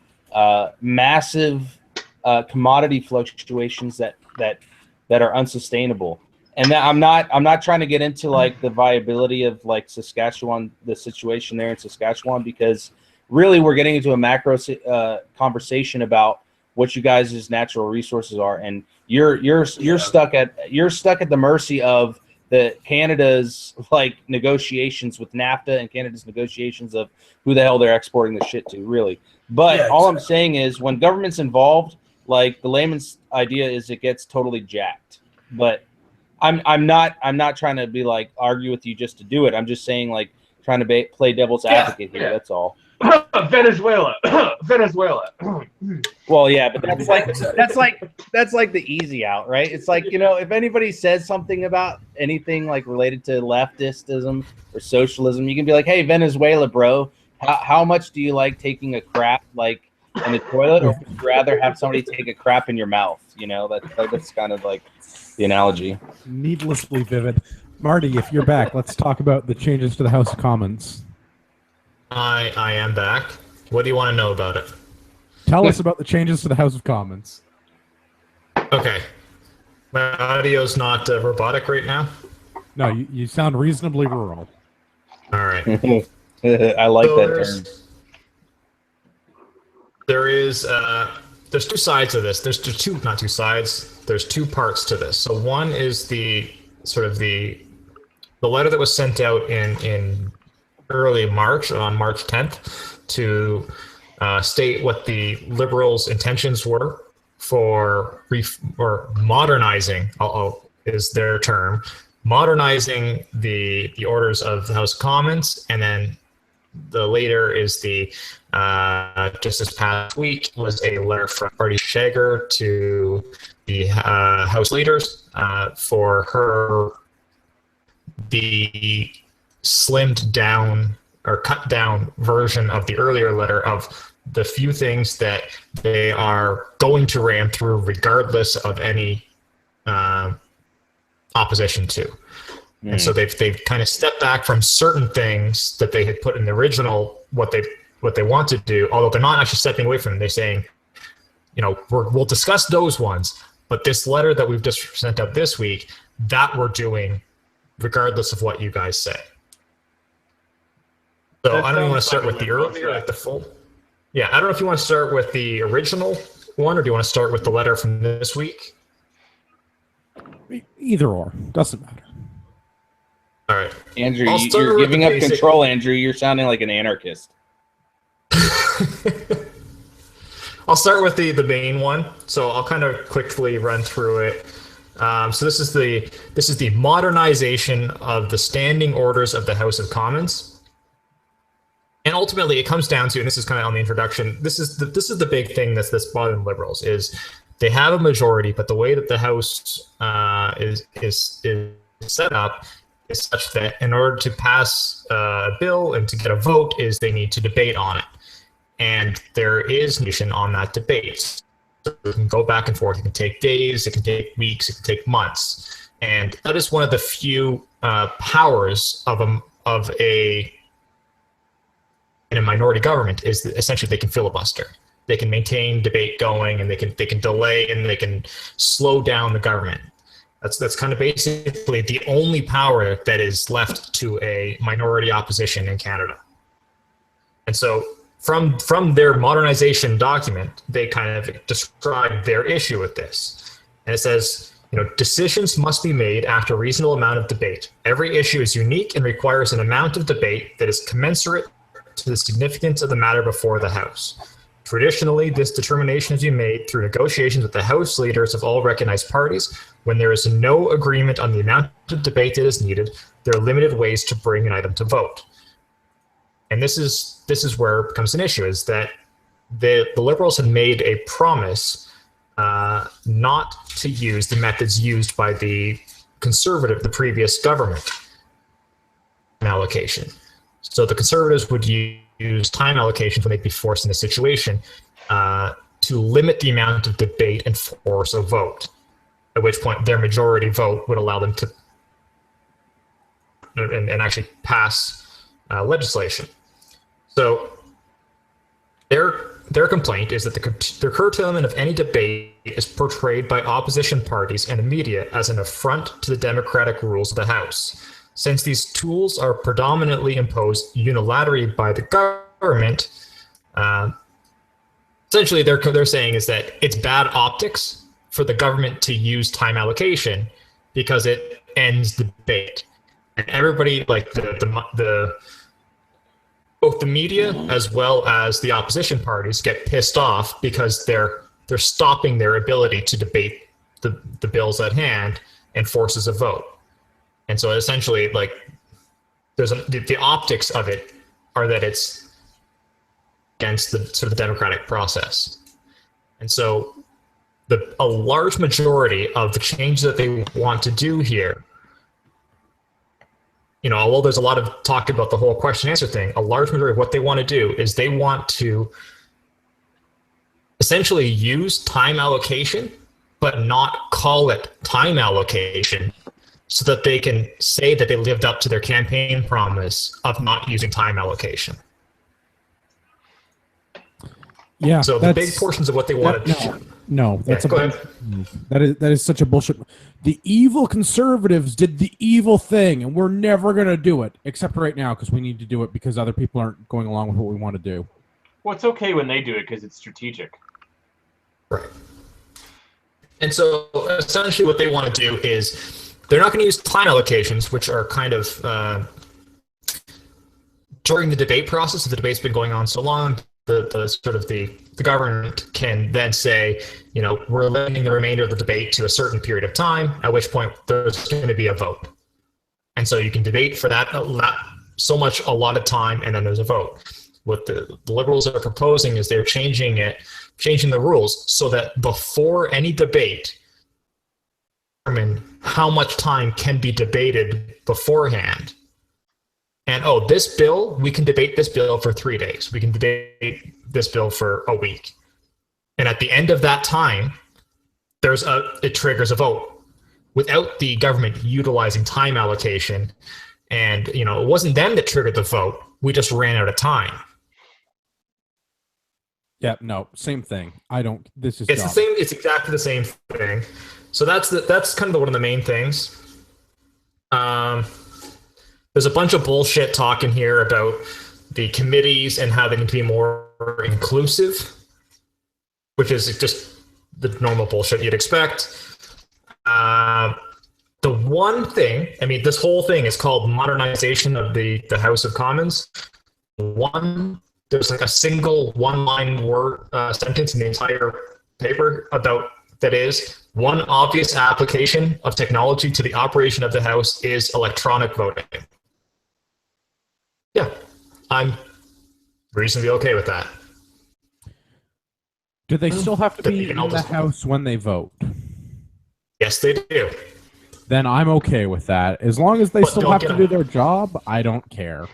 massive commodity fluctuations that are unsustainable. And I'm not trying to get into like the viability of like Saskatchewan, the situation there in Saskatchewan, because really we're getting into a macro conversation about what you guys' natural resources are, and you're stuck at the mercy of the Canada's like negotiations with NAFTA and Canada's negotiations of who the hell they're exporting the shit to, really. But all I'm saying is when government's involved, like the layman's idea is it gets totally jacked. But I'm not trying to be like argue with you just to do it. I'm just saying like trying to play devil's advocate here. That's all. Venezuela. Well, yeah, but that's like the easy out, right? It's like, if anybody says something about anything like related to leftism or socialism, you can be like, hey, Venezuela, bro, how much do you like taking a crap like in the toilet, or would you rather have somebody take a crap in your mouth? That's kind of like the analogy. Needlessly vivid. Marty, if you're back, let's talk about the changes to the House of Commons. I am back. What do you want to know about it? Tell us about the changes to the House of Commons. Okay. My audio's not robotic right now? No, you sound reasonably rural. All right. I like that term. There's two sides of this. There's not two sides. There's two parts to this. So one is the letter that was sent out in early March, on March 10th, to state what the Liberals' intentions were for modernizing, is their term, modernizing the orders of the House of Commons. And then the later is just this past week was a letter from Party Shager to the House leaders for the slimmed down or cut down version of the earlier letter of the few things that they are going to ram through regardless of any opposition to. And so they've kind of stepped back from certain things that they had put in the original, what they want to do, although they're not actually stepping away from them. They're saying, we'll discuss those ones, but this letter that we've just sent out this week, that we're doing regardless of what you guys say. So I don't even want to start with the earlier, like the full. Yeah, I don't know if you want to start with the original one, or do you want to start with the letter from this week? Either or, doesn't matter. All right, Andrew, you're giving up control. Andrew, you're sounding like an anarchist. I'll start with the main one. So I'll kind of quickly run through it. So this is the modernization of the standing orders of the House of Commons. And ultimately, it comes down to, and this is kind of on the introduction, this is the big thing that's bothering liberals, is they have a majority, but the way that the House is set up is such that in order to pass a bill and to get a vote, is they need to debate on it. And there is nation on that debate. So it can go back and forth. It can take days, it can take weeks, it can take months. And that is one of the few powers of a minority government, is that essentially they can filibuster. They can maintain debate going, and they can delay, and they can slow down the government. That's kind of basically the only power that is left to a minority opposition in Canada. And so from their modernization document, they kind of describe their issue with this. And it says, decisions must be made after a reasonable amount of debate. Every issue is unique and requires an amount of debate that is commensurate to the significance of the matter before the House. Traditionally, this determination is made through negotiations with the House leaders of all recognized parties. When there is no agreement on the amount of debate that is needed, there are limited ways to bring an item to vote. And this is where it becomes an issue, is that the Liberals had made a promise not to use the methods used by the previous government allocation. So the Conservatives would use time allocations when they'd be forced in a situation to limit the amount of debate and force a vote, at which point their majority vote would allow them to and actually pass legislation. So their complaint is that the curtailment of any debate is portrayed by opposition parties and the media as an affront to the democratic rules of the House. Since these tools are predominantly imposed unilaterally by the government, essentially they're saying is that it's bad optics for the government to use time allocation because it ends debate. And everybody, like both the media as well as the opposition parties, get pissed off because they're stopping their ability to debate the bills at hand and forces a vote. And so essentially, like, the optics of it are that it's against the sort of democratic process. And so a large majority of the changes that they want to do here, although there's a lot of talk about the whole question answer thing, a large majority of what they want to do is they want to essentially use time allocation, but not call it time allocation, so that they can say that they lived up to their campaign promise of not using time allocation. Yeah. So the big portions of what they wanted. That's go ahead. That is such a bullshit. The evil conservatives did the evil thing, and we're never going to do it, except right now because we need to do it because other people aren't going along with what we want to do. Well, it's okay when they do it because it's strategic. Right. And so essentially what they want to do is they're not going to use time allocations, which are kind of during the debate process. If the debate's been going on so long, the government can then say, we're limiting the remainder of the debate to a certain period of time, at which point there's going to be a vote. And so you can debate for that so much a lot of time, and then there's a vote. What the Liberals are proposing is they're changing the rules so that before any debate, determine how much time can be debated beforehand. And this bill, we can debate this bill for 3 days. We can debate this bill for a week. And at the end of that time, it triggers a vote without the government utilizing time allocation. And it wasn't them that triggered the vote. We just ran out of time. Yeah, no, same thing. This is it's the same. It's exactly the same thing. So that's kind of one of the main things. There's a bunch of bullshit talking here about the committees and how they need to be more inclusive, which is just the normal bullshit you'd expect. The one thing, this whole thing is called modernization of the House of Commons. There's like a single one-line word sentence in the entire paper about that is one obvious application of technology to the operation of the House is electronic voting. Yeah, I'm reasonably okay with that. Do they still have to be in the House when they vote? Yes, they do. Then I'm okay with that. As long as they still have to do their job, I don't care.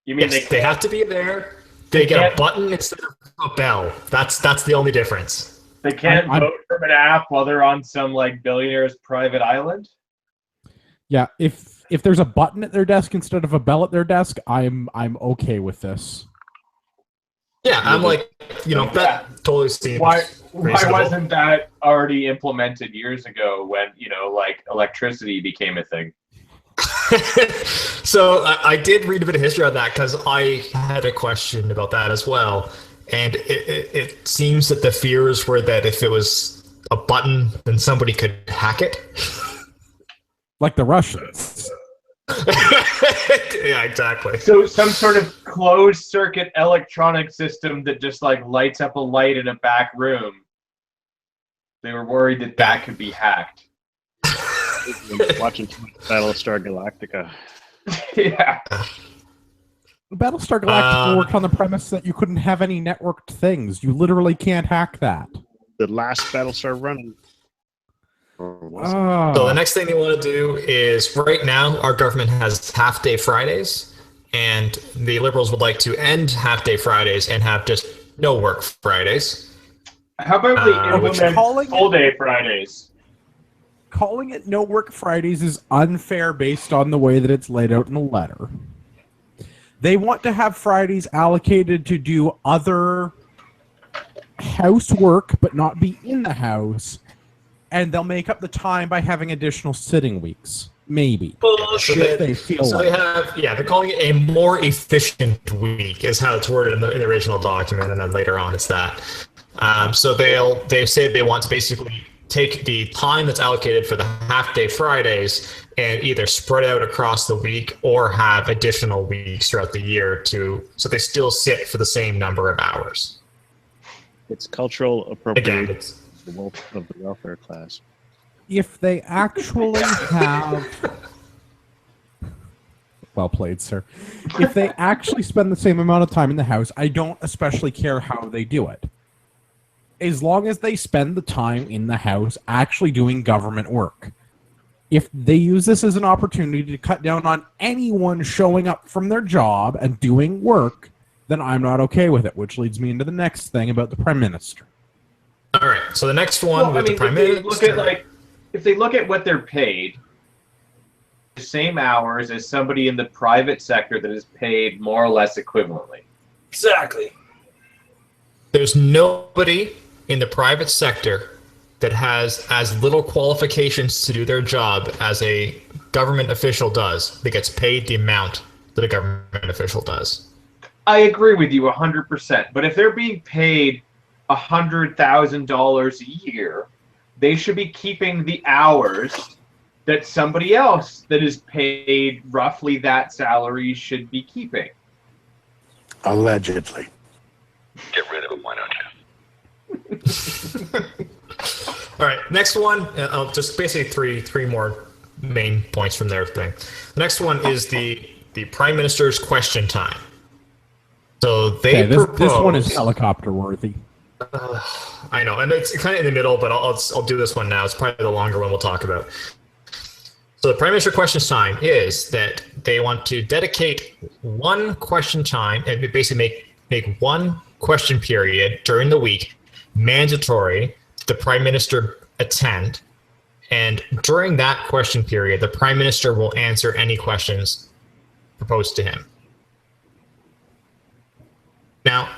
You mean they have to be there? They get a button instead of a bell. That's the only difference. They can't vote from an app while they're on some billionaire's private island? Yeah, if there's a button at their desk instead of a bell at their desk, I'm okay with this. Yeah, I'm like, that totally seems Why reasonable. wasn't that already implemented years ago when, like electricity became a thing? So I did read a bit of history on that because I had a question about that as well. And it seems that the fears were that if it was a button, then somebody could hack it. Like the Russians. Yeah, exactly. So some sort of closed circuit electronic system that just like lights up a light in a back room. They were worried that could be hacked. Watching too much Battlestar Galactica. Yeah. Battlestar Galactica worked on the premise that you couldn't have any networked things. You literally can't hack that. The last Battlestar running. So the next thing they want to do is, right now, our government has half-day Fridays, and the Liberals would like to end half-day Fridays and have just no work Fridays. How about we implement full-day Fridays? Calling it No Work Fridays is unfair based on the way that it's laid out in the letter. They want to have Fridays allocated to do other housework, but not be in the house, and they'll make up the time by having additional sitting weeks. Maybe. Bullshit. If they feel So like. they're calling it a more efficient week, is how it's worded in the original document, and then later on it's that. So they say they want to basically take the time that's allocated for the half-day Fridays and either spread out across the week or have additional weeks throughout the year so they still sit for the same number of hours. It's cultural Again, appropriation it's of the welfare class. If they actually have... Well played, sir. If they actually spend the same amount of time in the house, I don't especially care how they do it. As long as they spend the time in the house actually doing government work. If they use this as an opportunity to cut down on anyone showing up from their job and doing work, then I'm not okay with it, which leads me into the next thing about the Prime Minister. all right. So the next one with the Prime Minister. If they look at what they're paid, the same hours as somebody in the private sector that is paid more or less equivalently. Exactly. There's nobody in the private sector that has as little qualifications to do their job as a government official does, that gets paid the amount that a government official does. I agree with you 100%. But if they're being paid $100,000 a year, they should be keeping the hours that somebody else that is paid roughly that salary should be keeping. Allegedly. Get rid of him, why don't you? All right, next one. Just basically three more main points from their thing. The next one is the Prime Minister's question time. So they this one is helicopter worthy. I know, and it's kind of in the middle, but I'll do this one now. It's probably the longer one we'll talk about. So the Prime Minister question time is that they want to dedicate one question time and basically make one question period during the week mandatory to the Prime Minister attend. And during that question period, the Prime Minister will answer any questions proposed to him. Now,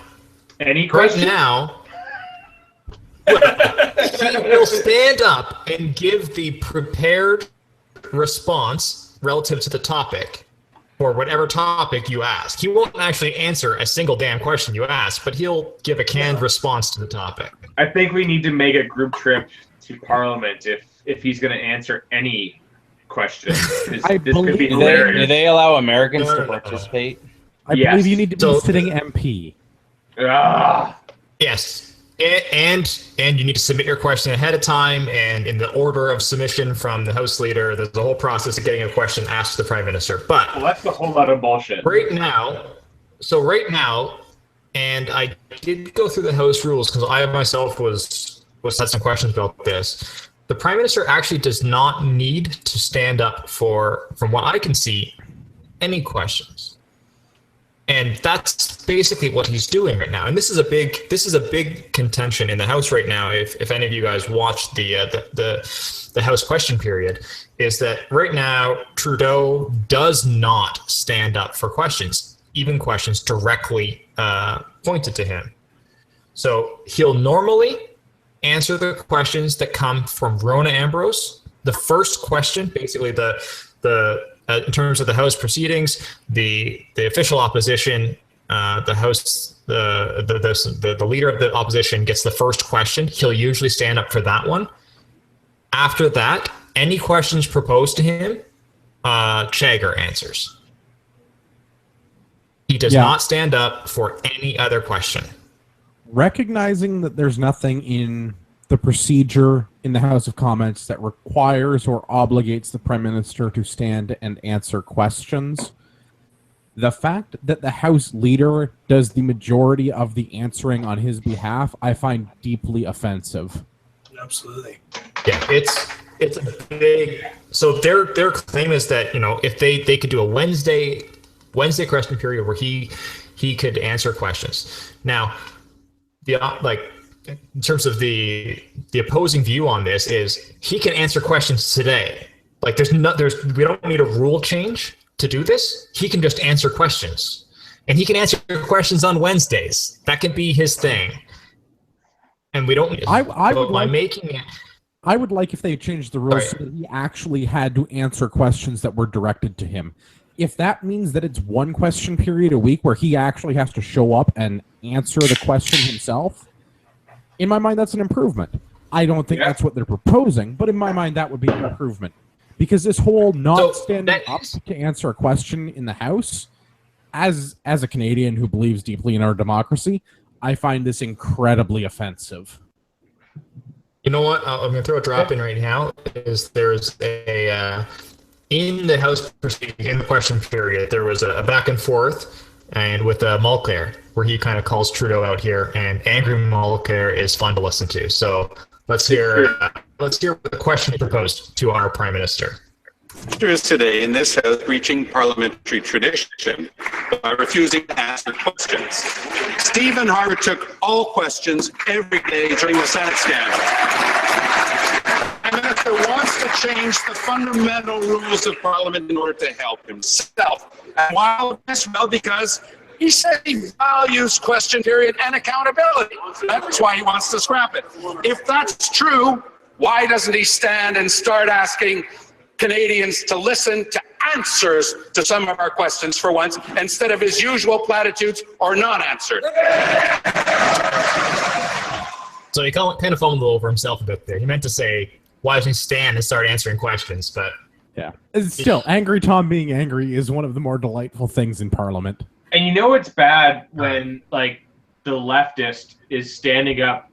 any question? Right now, he will stand up and give the prepared response relative to the topic for whatever topic you ask. He won't actually answer a single damn question you ask, but he'll give a canned response to the topic. I think we need to make a group trip to Parliament if he's going to answer any question. This could be hilarious. Do they allow Americans to participate? I believe you need to be a sitting MP. Yes. And you need to submit your question ahead of time, and in the order of submission from the House Leader. There's a whole process of getting a question asked to the Prime Minister. But that's a whole lot of bullshit. Right now, and I did go through the House rules because I myself had some questions about this. The Prime Minister actually does not need to stand up for, from what I can see, any questions. And that's basically what he's doing right now. And this is a big contention in the House right now. If any of you guys watched the House question period, is that right now Trudeau does not stand up for questions. even questions directly pointed to him. So he'll normally answer the questions that come from Rona Ambrose. The first question, basically the in terms of the House proceedings, the official opposition, the House, the leader of the opposition gets the first question. He'll usually stand up for that one. After that, any questions proposed to him, Chagger answers. He does not stand up for any other question. Recognizing that there's nothing in the procedure in the House of Commons that requires or obligates the Prime Minister to stand and answer questions, the fact that the House Leader does the majority of the answering on his behalf, I find deeply offensive. Absolutely. Yeah, it's a big. So their claim is that, you know, if they could do a Wednesday question period where he could answer questions. Now, in terms of the opposing view on this is he can answer questions today. Like we don't need a rule change to do this. He can just answer questions, and he can answer questions on Wednesdays. That can be his thing, and we don't. I would like if they changed the rules so that he actually had to answer questions that were directed to him. If that means that it's one question period a week where he actually has to show up and answer the question himself, in my mind, that's an improvement. I don't think that's what they're proposing, but in my mind, that would be an improvement. Because this whole not standing up to answer a question in the House, as a Canadian who believes deeply in our democracy, I find this incredibly offensive. You know what? I'm going to throw a drop in right now. There's a in the House proceeding, in the question period, there was a back and forth, and with Mulcair, where he kind of calls Trudeau out here, and angry Mulcair is fun to listen to. So let's hear what the question proposed to our Prime Minister. Is today in this House breaching parliamentary tradition by refusing to answer questions. Stephen Harper took all questions every day during the Senate scandal. The Minister wants to change the fundamental rules of Parliament in order to help himself. And why this? Well, because he said he values question period and accountability. That's why he wants to scrap it. If that's true, why doesn't he stand and start asking Canadians to listen to answers to some of our questions for once, instead of his usual platitudes or not answered? So he kind of fumbled over himself a bit there. He meant to say, why doesn't he stand and start answering questions? But yeah, still, angry Tom being angry is one of the more delightful things in Parliament. And you know it's bad when, like, the leftist is standing up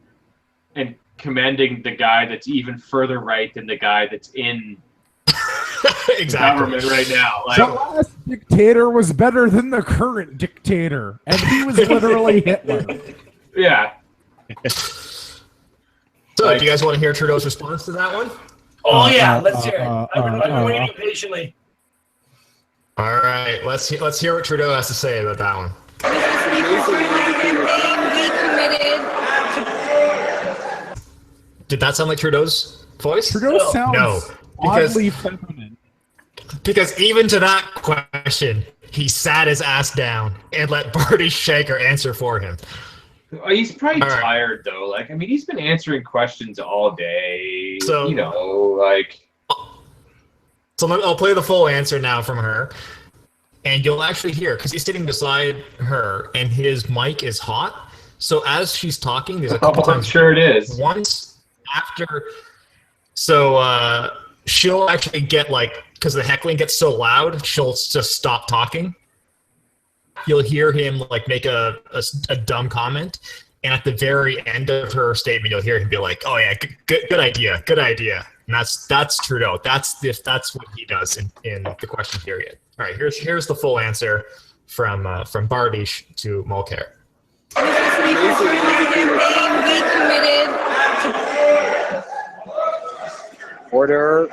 and commending the guy that's even further right than the guy that's in government right now. Like, the last dictator was better than the current dictator, and he was literally Hitler. Yeah. So, do you guys want to hear Trudeau's response to that one? Oh, let's hear it. I'm waiting patiently. All right, let's hear what Trudeau has to say about that one. Did that sound like Trudeau's voice? Trudeau sounds oddly feminine. Because even to that question, he sat his ass down and let Barty Shaker answer for him. He's probably tired, though. Like, I mean, he's been answering questions all day. So, you know, like... So I'll play the full answer now from her. And you'll actually hear, because he's sitting beside her, and his mic is hot. So as she's talking, there's a couple times... I'm sure it is. Once after... So she'll actually get, like... Because the heckling gets so loud, she'll just stop talking. You'll hear him like make a dumb comment, and at the very end of her statement, you'll hear him be like, "Oh yeah, good idea, good idea." And that's Trudeau. That's what he does in the question period. All right, here's the full answer from Bardish to Mulcair. Order.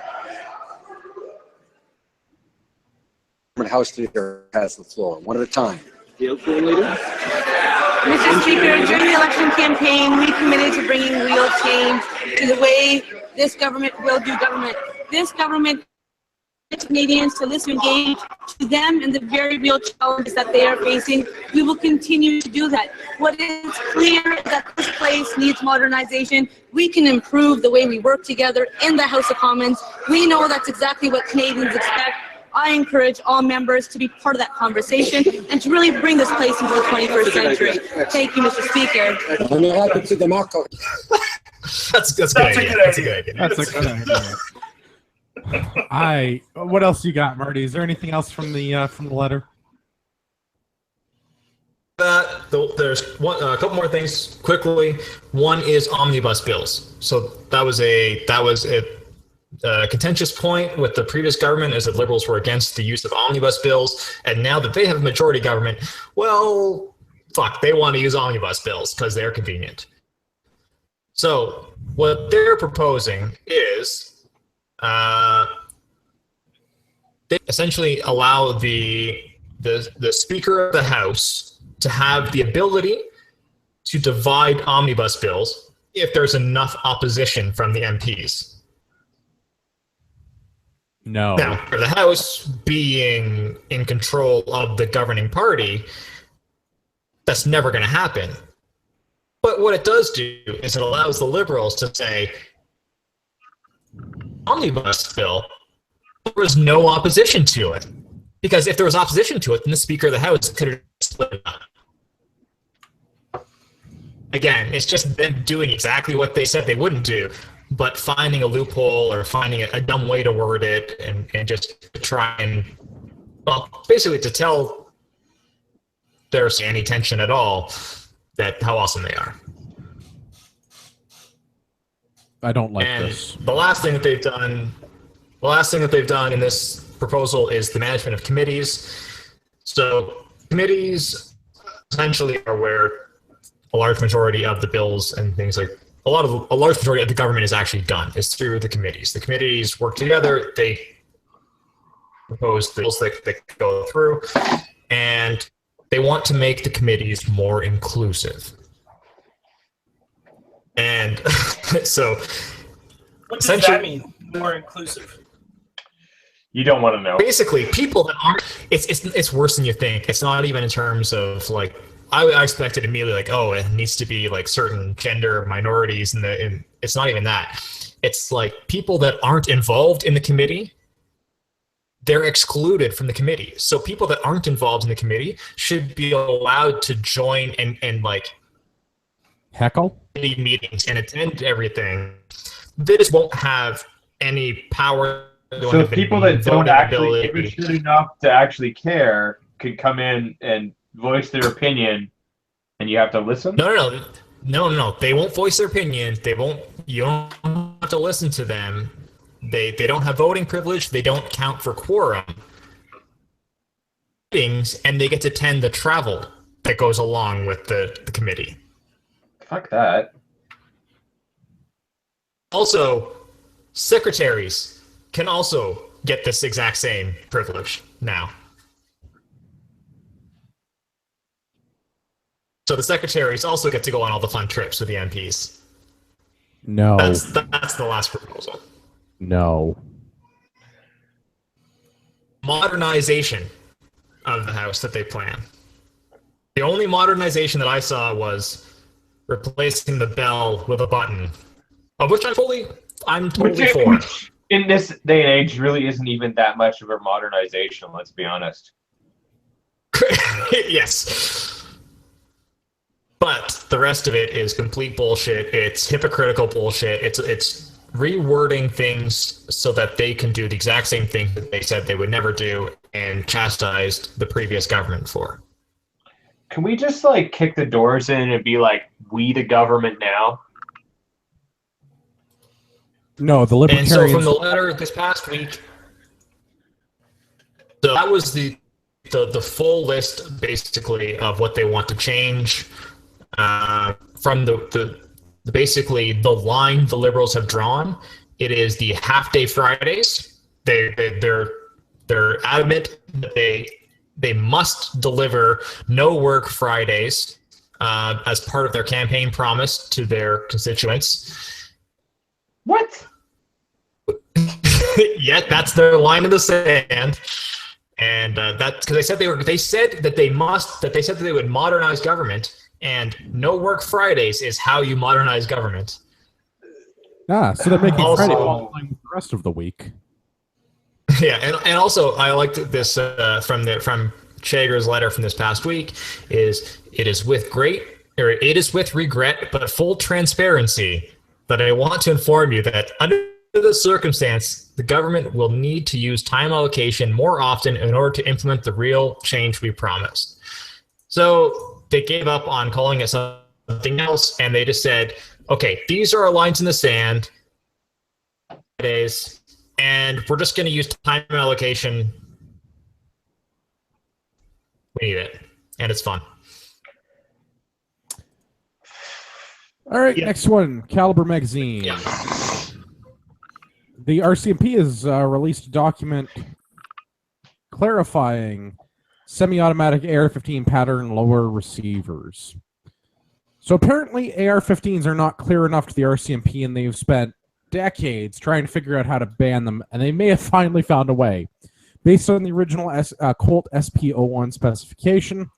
House Leader has the floor, one at a time. Mr. Speaker, during the election campaign, we committed to bringing real change to the way this government will do government. This government Canadians to listen, engage to them and the very real challenges that they are facing. We will continue to do that. What is clear is that this place needs modernization. We can improve the way we work together in the House of Commons. We know that's exactly what Canadians expect. I encourage all members to be part of that conversation and to really bring this place into the 21st century. Thank you, Mr. Speaker. And it happened to democracy. That's a good idea. That's a good idea. That's a good idea. What else you got, Marty? Is there anything else from the letter? There's a couple more things quickly. One is omnibus bills. So that was a contentious point with the previous government, is that Liberals were against the use of omnibus bills, and now that they have a majority government, well, fuck, they want to use omnibus bills because they're convenient. So what they're proposing is they essentially allow the Speaker of the House to have the ability to divide omnibus bills if there's enough opposition from the MPs. No. Now, for the House being in control of the governing party, that's never going to happen. But what it does do is it allows the Liberals to say, omnibus bill, there was no opposition to it. Because if there was opposition to it, then the Speaker of the House could have split it up. Again, it's just them doing exactly what they said they wouldn't do, but finding a loophole or finding a dumb way to word it and just to try and, well, basically to tell there's any tension at all that how awesome they are. I don't like and this. The last thing that they've done in this proposal is the management of committees. So committees essentially are where a large majority of the bills and things like a large majority of the government is actually done. It's through the committees. The committees work together. They propose the bills that go through, and they want to make the committees more inclusive. And so, what does that mean? More inclusive? You don't want to know. Basically, people that aren't. It's worse than you think. It's not even in terms of like. I expected immediately like, oh, it needs to be like certain gender minorities, and it's not even that. It's like people that aren't involved in the committee, they're excluded from the committee. So people that aren't involved in the committee should be allowed to join and like heckle meetings and attend everything. They just won't have any power. So people that don't actually give a shit enough to actually care could come in and voice their opinion, and you have to listen? No. They won't voice their opinion. You don't have to listen to them. They don't have voting privilege. They don't count for quorum. And they get to attend the travel that goes along with the committee. Fuck that. Also, secretaries can also get this exact same privilege now. So the secretaries also get to go on all the fun trips with the MPs. No. That's the last proposal. No. Modernization of the House that they plan. The only modernization that I saw was replacing the bell with a button, of which I'm totally for. Which in this day and age really isn't even that much of a modernization, let's be honest. Yes. But the rest of it is complete bullshit. It's hypocritical bullshit. It's rewording things so that they can do the exact same thing that they said they would never do and chastised the previous government for. Can we just like kick the doors in and be like, we the government now? No, the Libertarians. And so from the letter this past week, so that was the full list basically of what they want to change. From the basically the line the Liberals have drawn, it is the half-day Fridays. They're adamant that they must deliver no work Fridays as part of their campaign promise to their constituents. What? Yet that's their line in the sand. And that's because they said that they would modernize government, and no work Fridays is how you modernize government. So they're making Also- Friday following the rest of the week. Yeah, and also I liked this from Chager's letter from this past week. It is with regret but full transparency that I want to inform you that under this circumstance, the government will need to use time allocation more often in order to implement the real change we promised. So they gave up on calling it something else, and they just said, okay, these are our lines in the sand, days, and we're just going to use time allocation. We need it, and it's fun. All right, next one, Caliber Magazine. Yeah. The RCMP has released a document clarifying semi-automatic AR-15 pattern lower receivers. So apparently AR-15s are not clear enough to the RCMP, and they've spent decades trying to figure out how to ban them, and they may have finally found a way. Based on the original Colt SP-01 specification,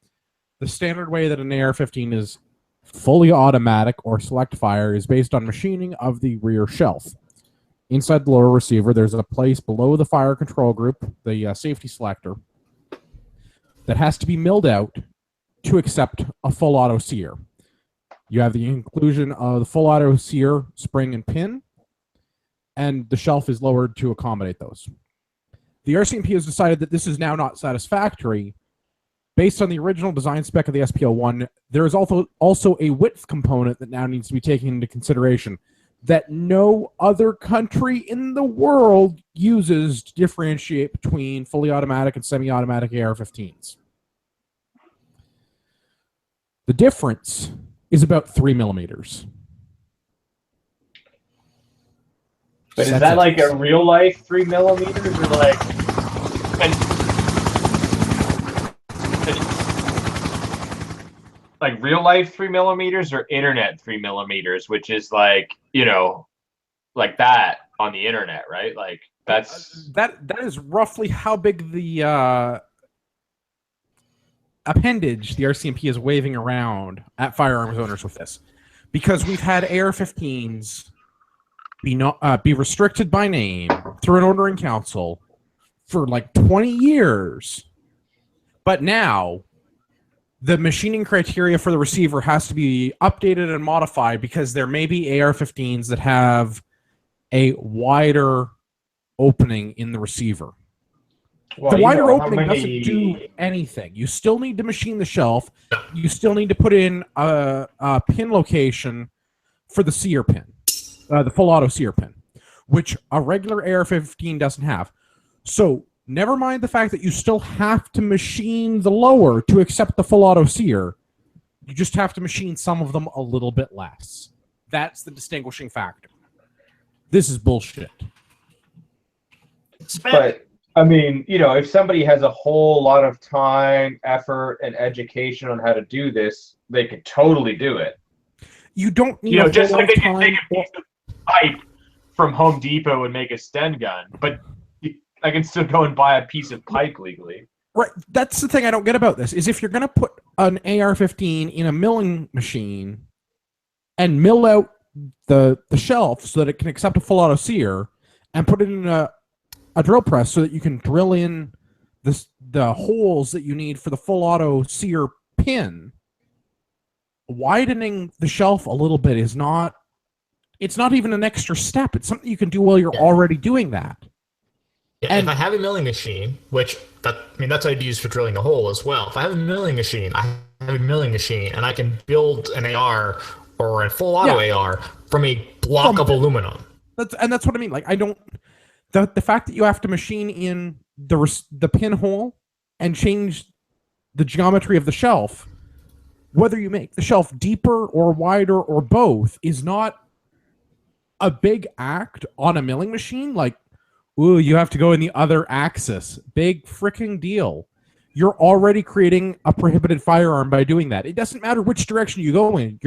the standard way that an AR-15 is fully automatic or select fire is based on machining of the rear shelf. Inside the lower receiver, there's a place below the fire control group, the safety selector, that has to be milled out to accept a full auto sear. You have the inclusion of the full auto sear spring and pin, and the shelf is lowered to accommodate those. The RCMP has decided that this is now not satisfactory. Based on the original design spec of the SP-01, there is also a width component that now needs to be taken into consideration that no other country in the world uses to differentiate between fully automatic and semi-automatic AR-15s. The difference is about 3 millimeters. But is that like a real life 3 millimeters or like? Like real life 3 millimeters or internet 3 millimeters, which is like, you know, like that on the internet, right? Like that's that is roughly how big the appendage the RCMP is waving around at firearms owners with this, because we've had AR-15s be restricted by name through an ordering council for like 20 years, but now the machining criteria for the receiver has to be updated and modified because there may be AR-15s that have a wider opening in the receiver. Well, the wider you know, opening doesn't do anything. You still need to machine the shelf. You still need to put in a pin location for the sear pin, the full auto sear pin, which a regular AR-15 doesn't have. So never mind the fact that you still have to machine the lower to accept the full auto sear. You just have to machine some of them a little bit less. That's the distinguishing factor. This is bullshit. But I mean, you know, if somebody has a whole lot of time, effort, and education on how to do this, they could totally do it. You don't need, you know, a just whole like they lot can of take time a piece of pipe from Home Depot and make a Sten gun, but I can still go and buy a piece of pipe legally. Right, that's the thing I don't get about this, is if you're going to put an AR-15 in a milling machine and mill out the shelf so that it can accept a full auto sear and put it in a drill press so that you can drill in the holes that you need for the full auto sear pin, widening the shelf a little bit is not, it's not even an extra step. It's something you can do while you're already doing that. Yeah, and if I have a milling machine, which that's what I'd use for drilling a hole as well. If I have a milling machine, and I can build an AR or a full auto AR from a block of aluminum. That's what I mean. Like, I don't. The fact that you have to machine in the pinhole and change the geometry of the shelf, whether you make the shelf deeper or wider or both, is not a big act on a milling machine. Like, ooh, you have to go in the other axis. Big freaking deal. You're already creating a prohibited firearm by doing that. It doesn't matter which direction you go in.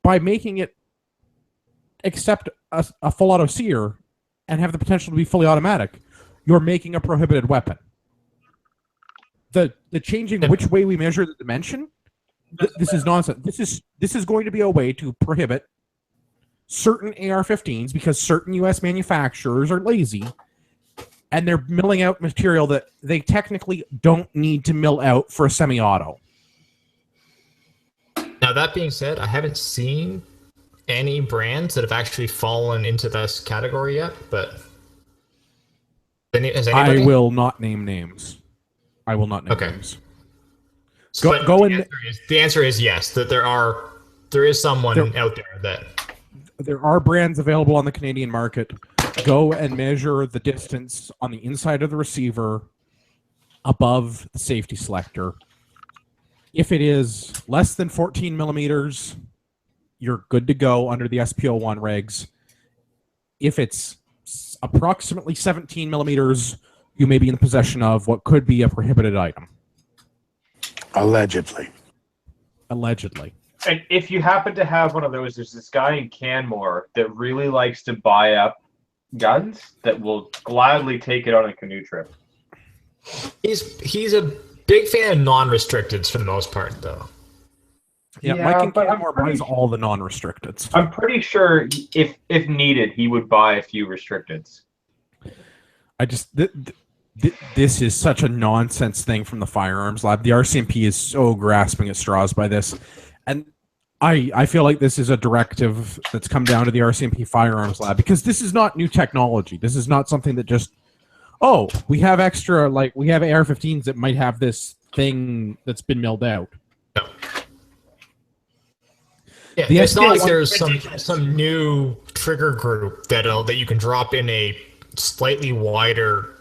By making it accept a full auto sear, and have the potential to be fully automatic, you're making a prohibited weapon. The changing which way we measure the dimension, this is nonsense. This is going to be a way to prohibit certain AR-15s because certain U.S. manufacturers are lazy, and they're milling out material that they technically don't need to mill out for a semi-auto. Now, that being said, I haven't seen any brands that have actually fallen into this category yet, but has anybody? I will not name names. I will not name names. The answer is yes, that there is someone out there that... There are brands available on the Canadian market. Go and measure the distance on the inside of the receiver above the safety selector. If it is less than 14 millimeters, you're good to go under the SPO1 regs. If it's approximately 17 millimeters, you may be in possession of what could be a prohibited item. Allegedly. And if you happen to have one of those, there's this guy in Canmore that really likes to buy up guns that will gladly take it on a canoe trip. He's a big fan of non-restricteds for the most part, though. Yeah, Mike and Canmore buys all the non-restricteds. I'm pretty sure if needed, he would buy a few restricteds. This is such a nonsense thing from the firearms lab. The RCMP is so grasping at straws by this. And I feel like this is a directive that's come down to the RCMP firearms lab because this is not new technology. This is not something that just, we have extra, we have AR-15s that might have this thing that's been milled out. No. Yeah, it's not like there's some new trigger group that you can drop in a slightly wider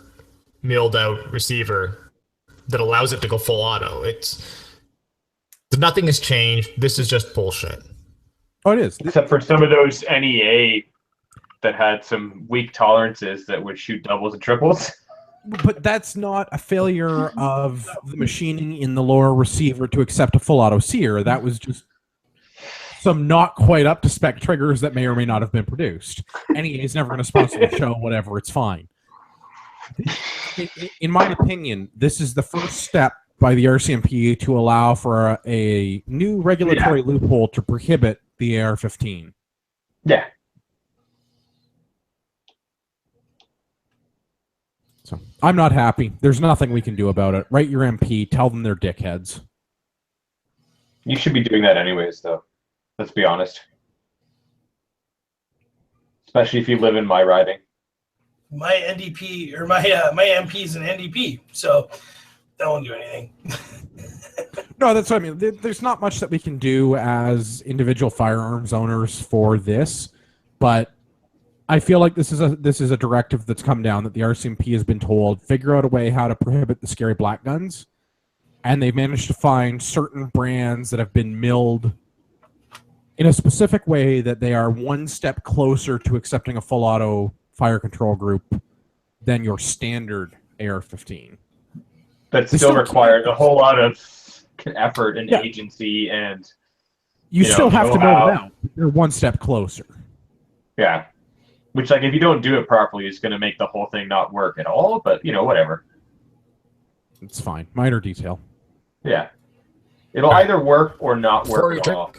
milled out receiver that allows it to go full auto. Nothing has changed. This is just bullshit. Oh, it is. Except for some of those NEA that had some weak tolerances that would shoot doubles and triples. But that's not a failure of the machining in the lower receiver to accept a full auto sear. That was just some not quite up to spec triggers that may or may not have been produced. NEA is never going to sponsor the show, whatever, it's fine. In my opinion, this is the first step by the RCMP to allow for a new regulatory loophole to prohibit the AR-15. Yeah. So I'm not happy. There's nothing we can do about it. Write your MP. Tell them they're dickheads. You should be doing that anyways, though. Let's be honest. Especially if you live in my riding. My NDP or my MP is an NDP, so that won't do anything. No, that's what I mean. There's not much that we can do as individual firearms owners for this, but I feel like this is a directive that's come down that the RCMP has been told, figure out a way how to prohibit the scary black guns, and they've managed to find certain brands that have been milled in a specific way that they are one step closer to accepting a full auto fire control group than your standard AR-15. That still requires a whole lot of effort and agency, and you still have to know them out. You're one step closer. Yeah, which if you don't do it properly, it's going to make the whole thing not work at all. But whatever. It's fine. Minor detail. Yeah, it'll either work or not work at all.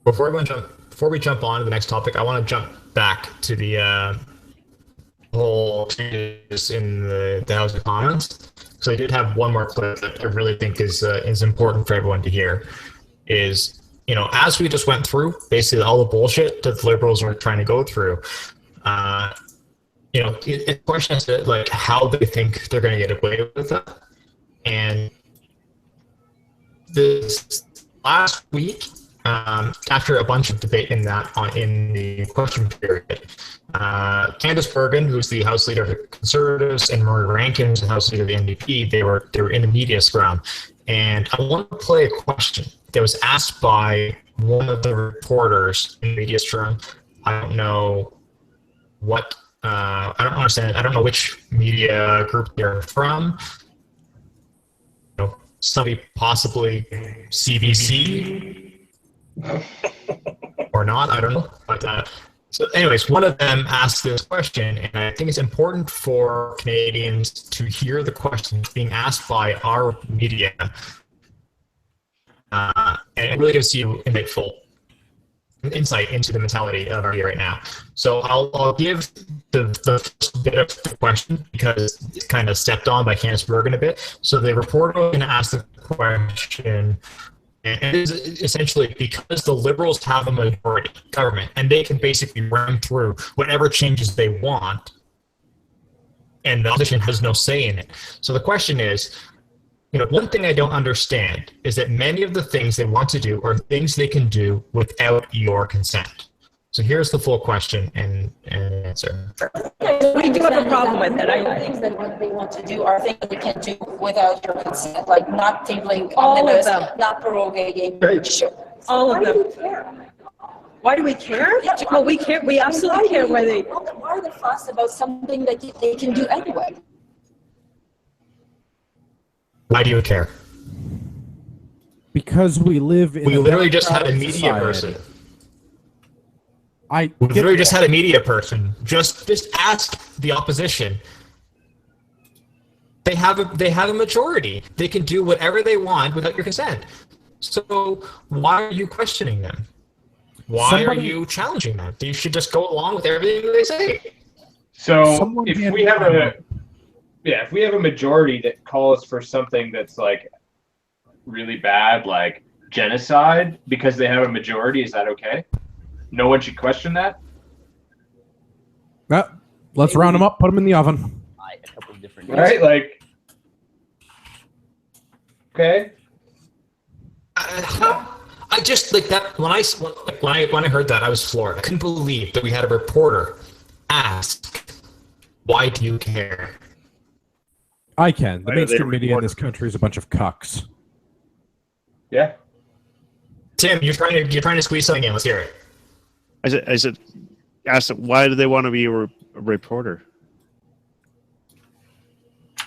Before we jump on to the next topic, I want to jump back to the whole changes in the House of Commons. So I did have one more clip that I really think is important for everyone to hear. Is as we just went through basically all the bullshit that the Liberals are trying to go through, it questions how they think they're going to get away with it. And this last week, after a bunch of debate in the question period, Candice Bergen, who's the House Leader of the Conservatives, and Murray Rankin, who's the House Leader of the NDP, they were in the media scrum. And I want to play a question that was asked by one of the reporters in the media scrum. I don't know what, I don't understand, I don't know which media group they're from. Somebody possibly CBC or not, I don't know. But So anyways, one of them asked this question, and I think it's important for Canadians to hear the questions being asked by our media. And it really gives you a full insight into the mentality of our media right now. So I'll give the first bit of the question because it's kind of stepped on by Candace Bergen a bit. So the reporter was going to ask the question, and it is essentially because the Liberals have a majority government and they can basically run through whatever changes they want, and the opposition has no say in it. So the question is, one thing I don't understand is that many of the things they want to do are things they can do without your consent. So here's the full question and answer. We do have a problem with it. Things that what they want to do are things that they can do without your consent, like not tabling on the list, not prorogating. All of them. Why do we care? Well, we care. We absolutely care why they. Why the fuss about something that they can do anyway? Why do you care? Because we live in. We literally just had a media person. We literally just had a media person. Just ask the opposition. They have a majority. They can do whatever they want without your consent. So why are you questioning them? Why are you challenging them? You should just go along with everything they say. So if we have a majority that calls for something that's like really bad, like genocide, because they have a majority, is that okay? No one should question that? Well, let's round them up, put them in the oven. A couple of different right? Like, okay. I just like that when I heard that, I was floored. I couldn't believe that we had a reporter ask, "Why do you care?" I can. The mainstream media in this country is a bunch of cucks. Yeah. Tim, you're trying to squeeze something in. Let's hear it. I said, ask them, why do they want to be a reporter?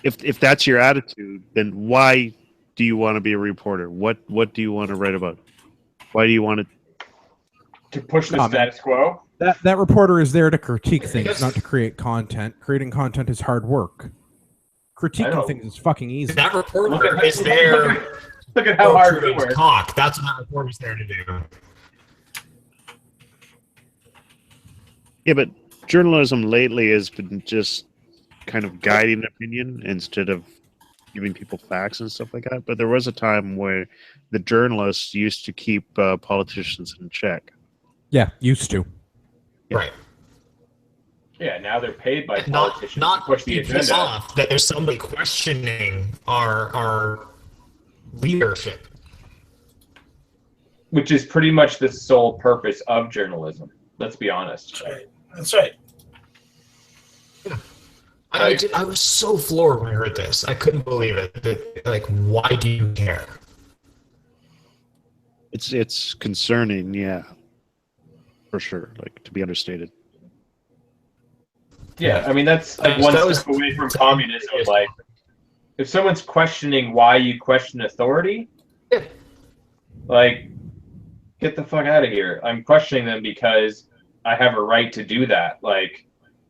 If that's your attitude, then why do you want to be a reporter? What do you want to write about? Why do you want to push the status quo? That reporter is there to critique things, not to create content. Creating content is hard work. Critiquing things is fucking easy. That reporter is there. Look at how hard it works. Talk. That's what that reporter's there to do. Yeah, but journalism lately has been just kind of guiding opinion instead of giving people facts and stuff like that. But there was a time where the journalists used to keep politicians in check. Yeah, used to. Yeah. Right. Yeah, now they're paid by politicians not to push the agenda. Off that there's somebody questioning our leadership. Which is pretty much the sole purpose of journalism. Let's be honest. That's right. Yeah. I was so floored when I heard this. I couldn't believe it. Like, why do you care? It's concerning, yeah. For sure, like, to be understated. Yeah, I mean, that's like one step away from communism. Like, if someone's questioning why you question authority, like, get the fuck out of here. I'm questioning them because I have a right to do that. Like,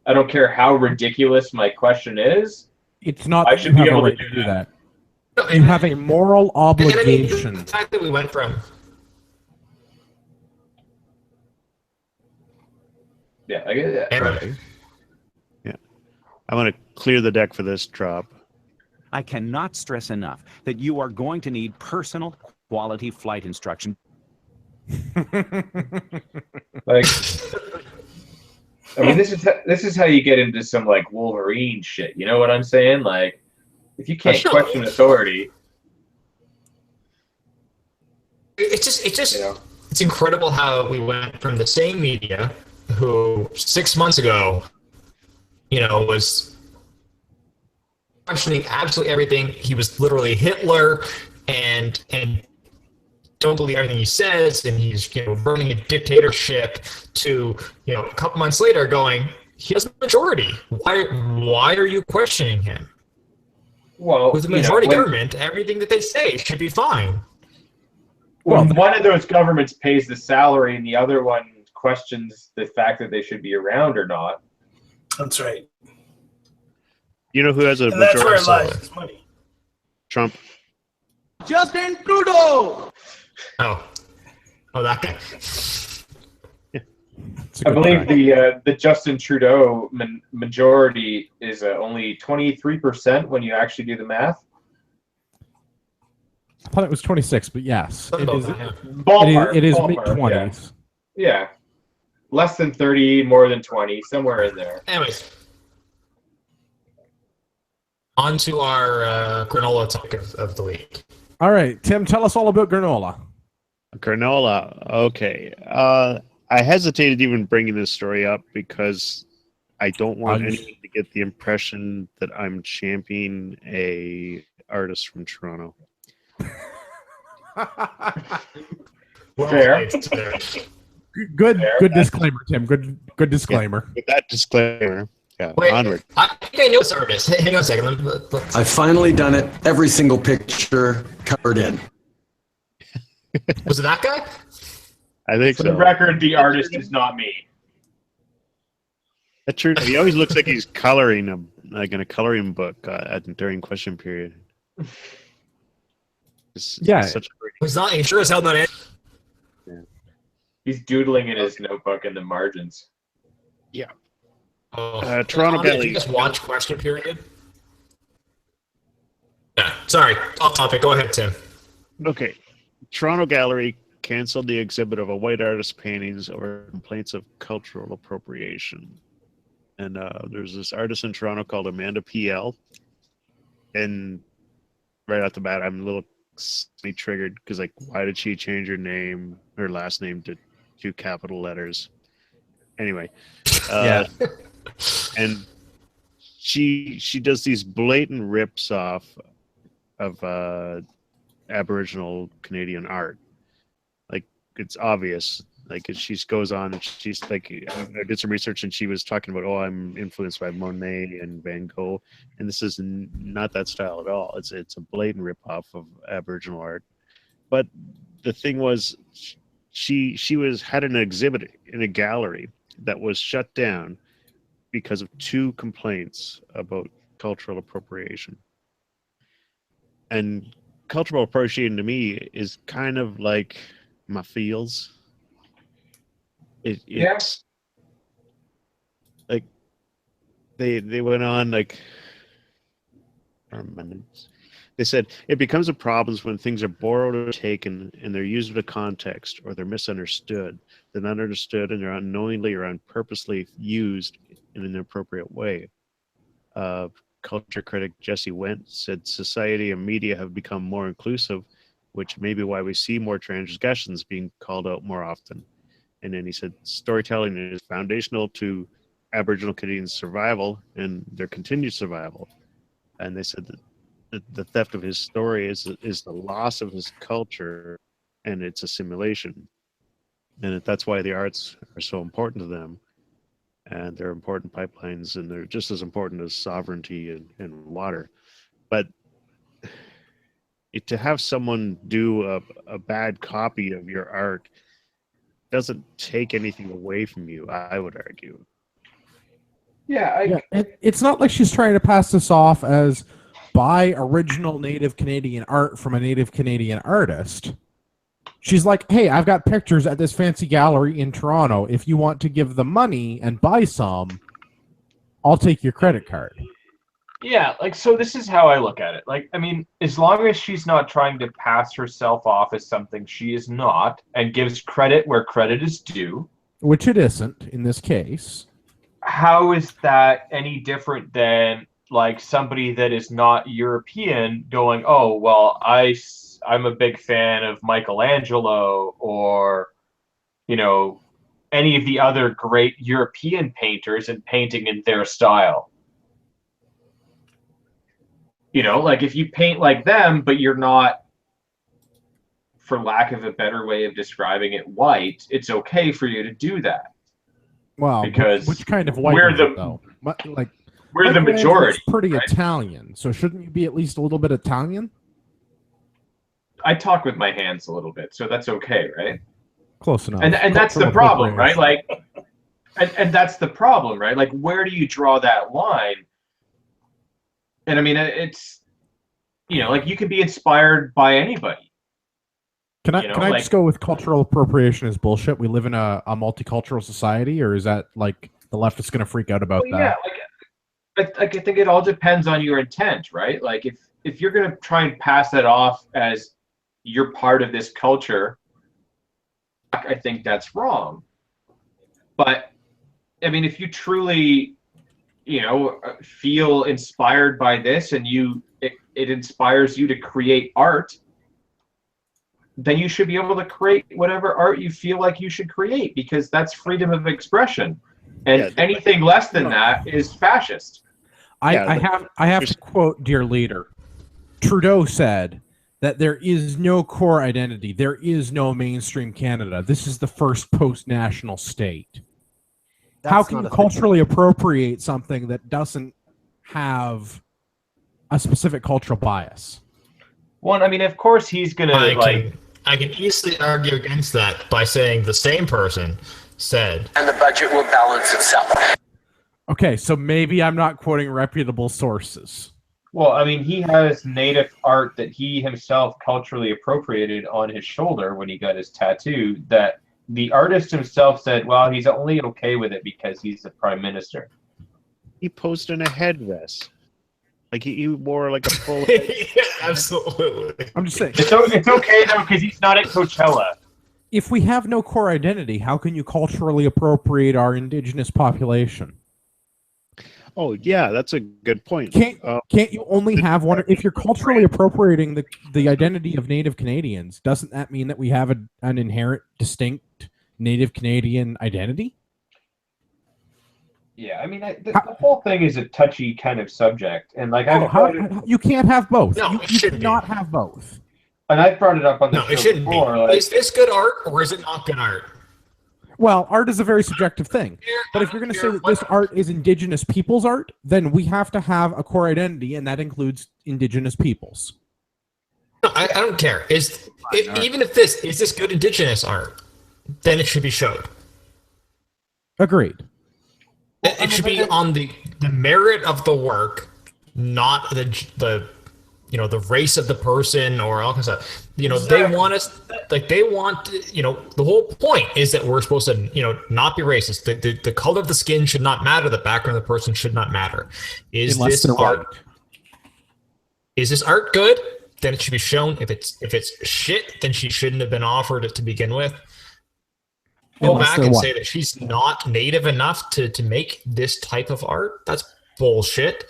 I don't care how ridiculous my question is. It's not. I should be able to do that. You have a moral obligation. And the fact that we went from. Yeah, I get that. Right. Yeah, I'm going to clear the deck for this drop. I cannot stress enough that you are going to need personal quality flight instruction. Like, I mean, this is how you get into some like Wolverine shit. You know what I'm saying? Like, if you can't question authority, it's incredible how we went from the same media who 6 months ago, was questioning absolutely everything. He was literally Hitler and don't believe everything he says, and he's running a dictatorship, to a couple months later going, he has a majority. Why are you questioning him? Well, with the majority government, everything that they say should be fine. Well, one of those governments pays the salary, and the other one questions the fact that they should be around or not. That's right. You know who has a And that's where it majority? lies. It's money. Trump. Justin Trudeau! Oh, that guy. I believe the Justin Trudeau majority is only 23% when you actually do the math. I thought it was 26, but yes, it is. Ballpark. It is Ballpark, mid-20s. Yeah. Less than 30, more than 20, somewhere in there. Anyways, on to our granola talk of the week. All right, Tim, tell us all about granola. Granola. Okay. I hesitated even bringing this story up because I don't want anyone to get the impression that I'm championing a artist from Toronto. Fair. Good disclaimer, Tim. Good disclaimer. With that disclaimer, yeah, Wait, onward. I think I know this artist. Hang on a second. I've finally done it. Every single picture covered in. Was it that guy? I think For so. the record, the artist is not me. That's true. He always looks like he's coloring in a coloring book during question period. It's such a great... He's not. He sure as hell not in. He's doodling in his notebook in the margins. Yeah. Toronto Gallery. Did you just watch question period? Yeah. Sorry. Off topic. Go ahead, Tim. Okay. Toronto Gallery canceled the exhibit of a white artist's paintings over complaints of cultural appropriation. And there's this artist in Toronto called Amanda P.L. And right off the bat, I'm a little triggered because, like, why did she change her last name to 2 capital letters? Anyway. Yeah. And she does these blatant rips off of Aboriginal Canadian art. Like, it's obvious. Like, she goes on and she's like, I did some research and she was talking about, I'm influenced by Monet and Van Gogh, and this is not that style at all. It's a blatant rip-off of Aboriginal art. But the thing was, she had an exhibit in a gallery that was shut down because of 2 complaints about cultural appropriation. And cultural appropriation to me is kind of like my feels. It's like they went on like they said it becomes a problem when things are borrowed or taken and they're used in a context, or they're misunderstood, they're not understood, and they're unknowingly or unpurposely used in an inappropriate way. Culture critic Jesse Wendt said society and media have become more inclusive, which may be why we see more transgressions being called out more often. And then he said, storytelling is foundational to Aboriginal Canadians' survival and their continued survival. And they said that the theft of his story is the loss of his culture and its assimilation. And that's why the arts are so important to them. And they're important pipelines, and they're just as important as sovereignty and water. But to have someone do a bad copy of your art doesn't take anything away from you, I would argue. It's not like she's trying to pass this off as buy original Native Canadian art from a Native Canadian artist. She's like, hey, I've got pictures at this fancy gallery in Toronto. If you want to give the money and buy some, I'll take your credit card. Yeah, like, so this is how I look at it. Like, I mean, as long as she's not trying to pass herself off as something she is not and gives credit where credit is due. Which it isn't in this case. How is that any different than, like, somebody that is not European going, oh, well, I'm a big fan of Michelangelo or, you know, any of the other great European painters and painting in their style. You know, like, if you paint like them, but you're not, for lack of a better way of describing it, white, it's okay for you to do that. Well, because which kind of white is it, though? Like, we're the majority. Pretty right? Italian, so shouldn't you be at least a little bit Italian? I talk with my hands a little bit, so that's okay, right? Close enough. And that's the problem, right? Like, and that's the problem, right? Like, where do you draw that line? And I mean, it's, like you can be inspired by anybody. Can I just go with cultural appropriation is bullshit? We live in a multicultural society, or is that like the left is going to freak out about that? Yeah, I think it all depends on your intent, right? Like if you're going to try and pass that off as you're part of this culture, I think that's wrong. But I mean, if you truly, feel inspired by this and it inspires you to create art, then you should be able to create whatever art you feel like you should create, because that's freedom of expression. And anything less than that is fascist. I have to quote dear leader. Trudeau said that there is no core identity. There is no mainstream Canada. This is the first post-national state. How can you culturally appropriate something that doesn't have a specific cultural bias? Well, I mean, of course he's going to, I can easily argue against that by saying the same person said, and the budget will balance itself. Okay, so maybe I'm not quoting reputable sources. Well, I mean, he has native art that he himself culturally appropriated on his shoulder when he got his tattoo, that the artist himself said, well, he's only okay with it because he's the prime minister. He posed in a headrest. Like he wore like a full. Yeah, absolutely. I'm just saying. It's okay though, because he's not at Coachella. If we have no core identity, how can you culturally appropriate our indigenous population? Oh yeah, that's a good point. Can't you only have one? If you're culturally appropriating the identity of Native Canadians, doesn't that mean that we have an inherent, distinct Native Canadian identity? Yeah, I mean, the whole thing is a touchy kind of subject, and like you can't have both. No, you cannot have both. And I brought it up on the No, show it shouldn't before. be. Like, Is this good art or is it not good art? Well, art is a very subjective thing. But if you're going to say that this art is Indigenous people's art, then we have to have a core identity, and that includes Indigenous peoples. No, I don't care. Even if is this good Indigenous art, then it should be showed. Agreed. It should be on the merit of the work, not the race of the person or all kinds of stuff. They want us, the whole point is that we're supposed to, not be racist. The color of the skin should not matter. The background of the person should not matter. Is this art good? Then it should be shown. If it's shit, then she shouldn't have been offered it to begin with. Go back and say that she's not native enough to make this type of art. That's bullshit.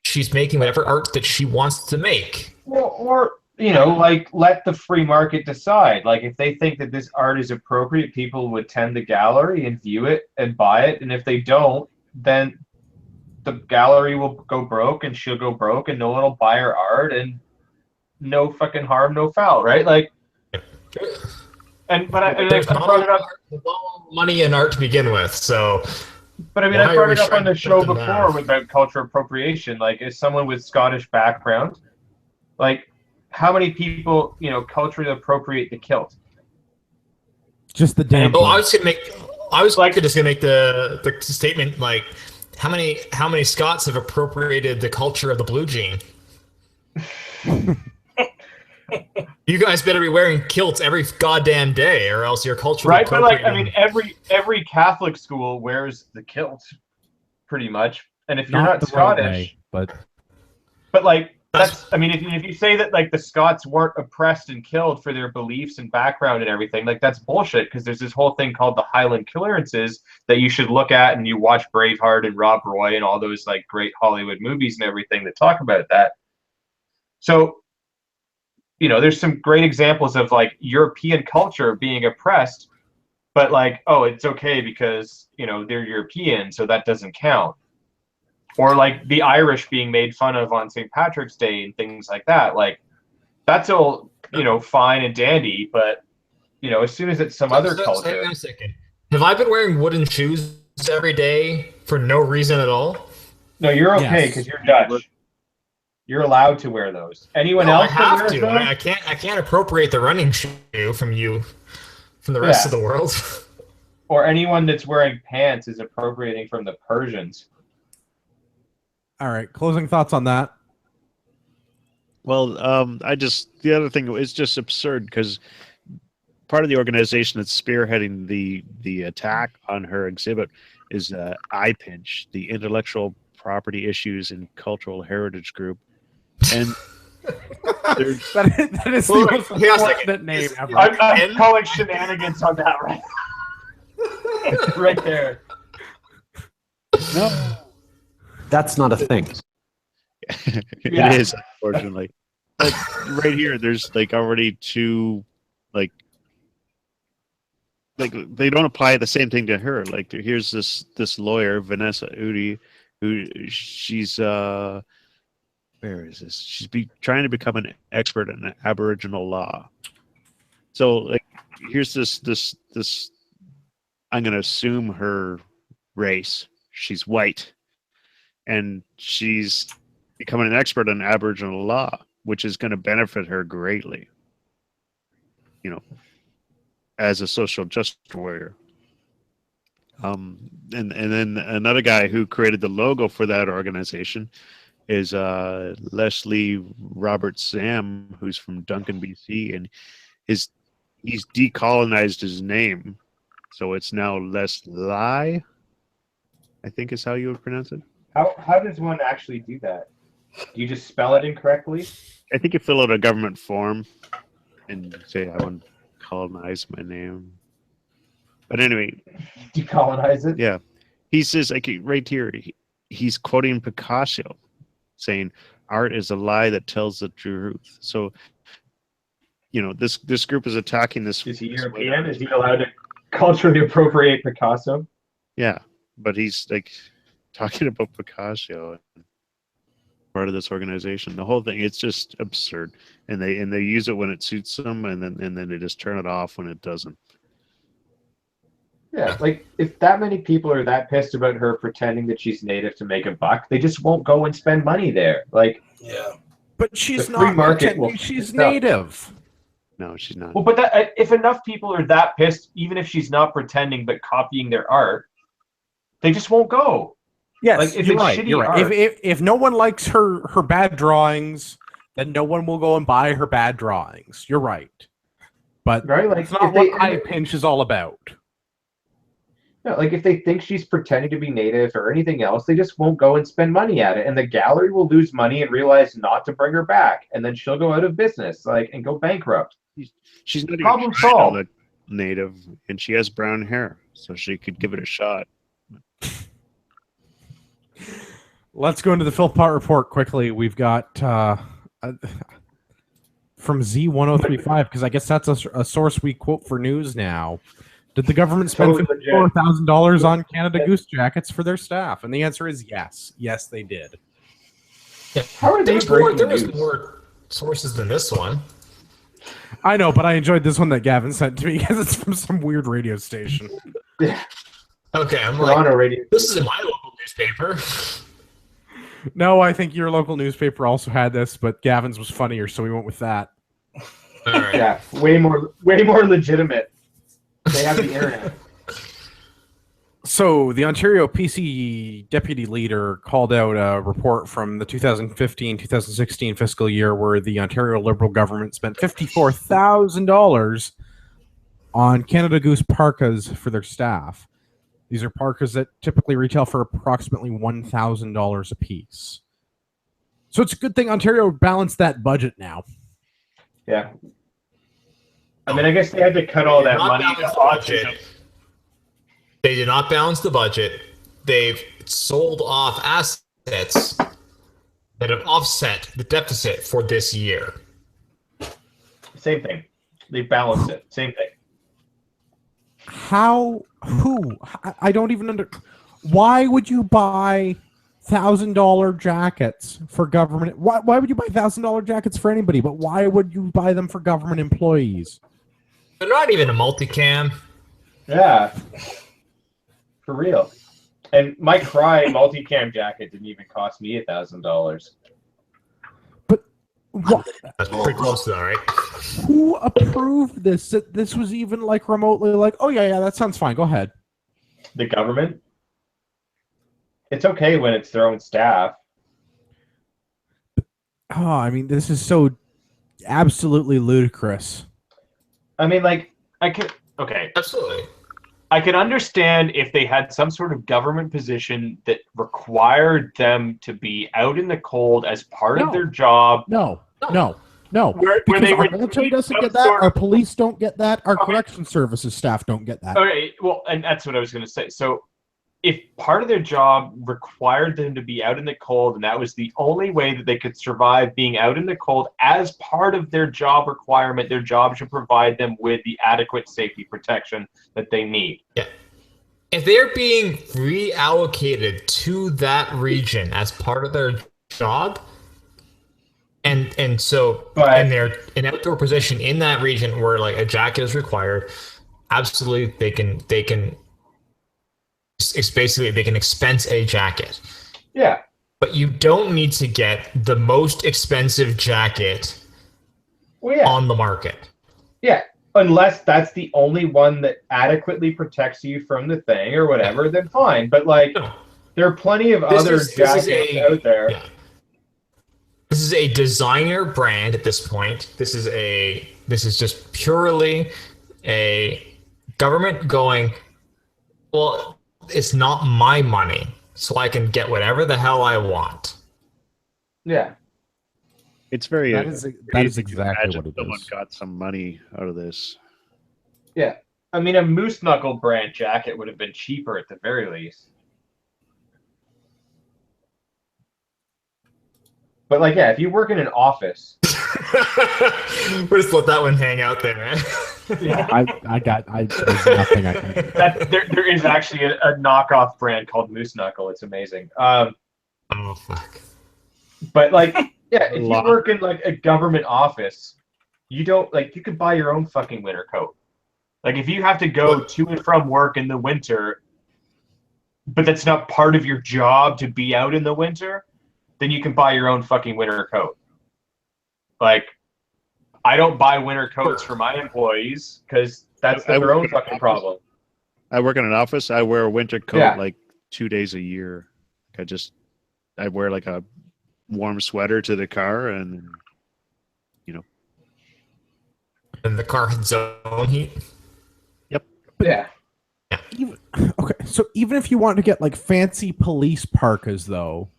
She's making whatever art that she wants to make. Or let the free market decide. Like, if they think that this art is appropriate, people would attend the gallery and view it and buy it. And if they don't, then the gallery will go broke and she'll go broke and no one will buy her art, and no fucking harm, no foul, right? Like, I brought it up. Money in art to begin with, so. But I mean, I brought it up on the show before about cultural appropriation. Like, as someone with Scottish background, like, how many people, culturally appropriate the kilt? Just the damn. I was just gonna make the statement, like, how many Scots have appropriated the culture of the blue jean? You guys better be wearing kilts every goddamn day, or else you're culturally right. But like, I mean, every Catholic school wears the kilt, pretty much. And if you're not Scottish, right way, but like that's, I mean, if you say that like the Scots weren't oppressed and killed for their beliefs and background and everything, like that's bullshit. Because there's this whole thing called the Highland Clearances that you should look at, and you watch Braveheart and Rob Roy and all those like great Hollywood movies and everything that talk about that. So, there's some great examples of like European culture being oppressed, but like, oh, it's okay because, they're European, so that doesn't count. Or like the Irish being made fun of on St. Patrick's Day and things like that. Like, that's all, fine and dandy, but, as soon as it's some other culture. Hang on a second. Have I been wearing wooden shoes every day for no reason at all? No, you're okay because you're Dutch. You're allowed to wear those. Anyone else? I have to. I can't appropriate the running shoe from you. from the rest of the world. Or anyone that's wearing pants is appropriating from the Persians. All right, closing thoughts on that. Well, the other thing is just absurd because part of the organization that's spearheading the attack on her exhibit is iPinch, the Intellectual Property Issues and Cultural Heritage Group, and that is the most unfortunate name ever. I'm calling shenanigans on that right. Right there. No, that's not a thing. It is, unfortunately. But right here, there's like already two, like they don't apply the same thing to her. Like here's this lawyer, Vanessa Udi, who she's where is this? She's trying to become an expert in Aboriginal law. So like here's this I'm going to assume her race. She's white, and she's becoming an expert in Aboriginal law, which is going to benefit her greatly, you know, as a social justice warrior. And then another guy who created the logo for that organization is Leslie Robert Sam, who's from Duncan, BC, and he's decolonized his name. So it's now Leslie, I think is how you would pronounce it. How does one actually do that? Do you just spell it incorrectly? I think you fill out a government form and say, I want to colonize my name. But anyway. Decolonize it? Yeah. He says, like right here, he's quoting Picasso, saying, art is a lie that tells the truth. So, you know, this group is attacking this. Is he European? Is he allowed to culturally appropriate Picasso? Yeah, but he's like talking about Picasso, part of this organization. The whole thing, it's just absurd, and they use it when it suits them, and then they just turn it off when it doesn't. Yeah, like if that many people are that pissed about her pretending that she's native to make a buck, they just won't go and spend money there. Like, yeah, but she's not pretending she's native. No, she's not. Well, but that, if enough people are that pissed, even if she's not pretending but copying their art, they just won't go. Yes, like, if you're it's right. shitty You're right. art, If no one likes her bad drawings, then no one will go and buy her bad drawings. You're right. But right, like that's not what iPinch is all about. No, like if they think she's pretending to be native or anything else, they just won't go and spend money at it, and the gallery will lose money and realize not to bring her back, and then she'll go out of business, like, and go bankrupt. She's not problem even trying to solved. look native, and she has brown hair, so she could give it a shot. Let's go into the Philpott report quickly. We've got from Z1035, because I guess that's a source we quote for news now. Did the government spend $54,000 on Canada Goose jackets for their staff? And the answer is yes. Yes, they did. Yeah. How are they there was more sources than this one. I know, but I enjoyed this one that Gavin sent to me because it's from some weird radio station. Okay, I'm Toronto like, radio. This is in my local newspaper. No, I think your local newspaper also had this, but Gavin's was funnier, so we went with that. All right. Yeah, way more legitimate. They have the internet. So the Ontario PC deputy leader called out a report from the 2015-2016 fiscal year where the Ontario Liberal government spent $54,000 on Canada Goose parkas for their staff. These are parkas that typically retail for approximately $1,000 a piece. So it's a good thing Ontario balanced that budget now. Yeah. I mean, I guess they had to cut all that money to auction. They did not balance the budget. They've sold off assets that have offset the deficit for this year. Same thing. They balanced it. Same thing. How? Who? I don't even under. Why would you buy $1,000 jackets for government? Why would you buy $1,000 jackets for anybody? But why would you buy them for government employees? They're not even a multicam. Yeah. For real. And my Cry multicam jacket didn't even cost me $1,000. But What? That's pretty close to that, right? Who approved this? That this was even like remotely like, oh yeah, that sounds fine. Go ahead. The government. It's okay when it's their own staff. Oh, I mean, this is so absolutely ludicrous. I mean, like, okay. Absolutely. I could understand if they had some sort of government position that required them to be out in the cold as part of their job. No. Where Because they our would military need doesn't some get that, sort our of- police don't get that, our correction services staff don't get that. Okay, well, and that's what I was going to say. So, if part of their job required them to be out in the cold, and that was the only way that they could survive being out in the cold as part of their job requirement, their job should provide them with the adequate safety protection that they need. Yeah. If they're being reallocated to that region as part of their job, and so and they're an outdoor position in that region where like a jacket is required, absolutely they can. It's basically they can expense a jacket. Yeah. But you don't need to get the most expensive jacket on the market. Yeah. Unless that's the only one that adequately protects you from the thing or whatever, then fine. But like, there are plenty of other jackets out there. Yeah. This is a designer brand at this point. This is just purely a government going, well, it's not my money, so I can get whatever the hell I want. Yeah. It's very. That is exactly what it someone is. got some money out of this. Yeah. I mean, a moose knuckle brand jacket would have been cheaper at the very least. But like, yeah, if you work in an office, we'll just let that one hang out there, man. Yeah. There's nothing I can. There is actually a knockoff brand called Moose Knuckle. It's amazing. Oh fuck. But like, yeah, if you work in like a government office, you don't like you could buy your own fucking winter coat. Like if you have to go to and from work in the winter, but that's not part of your job to be out in the winter, then you can buy your own fucking winter coat. Like, I don't buy winter coats for my employees because that's their own fucking problem. I work in an office. I wear a winter coat Yeah. like 2 days a year. I wear like a warm sweater to the car, and And the car has its own heat. Yep. Yeah. Okay, so even if you want to get like fancy police parkas, though,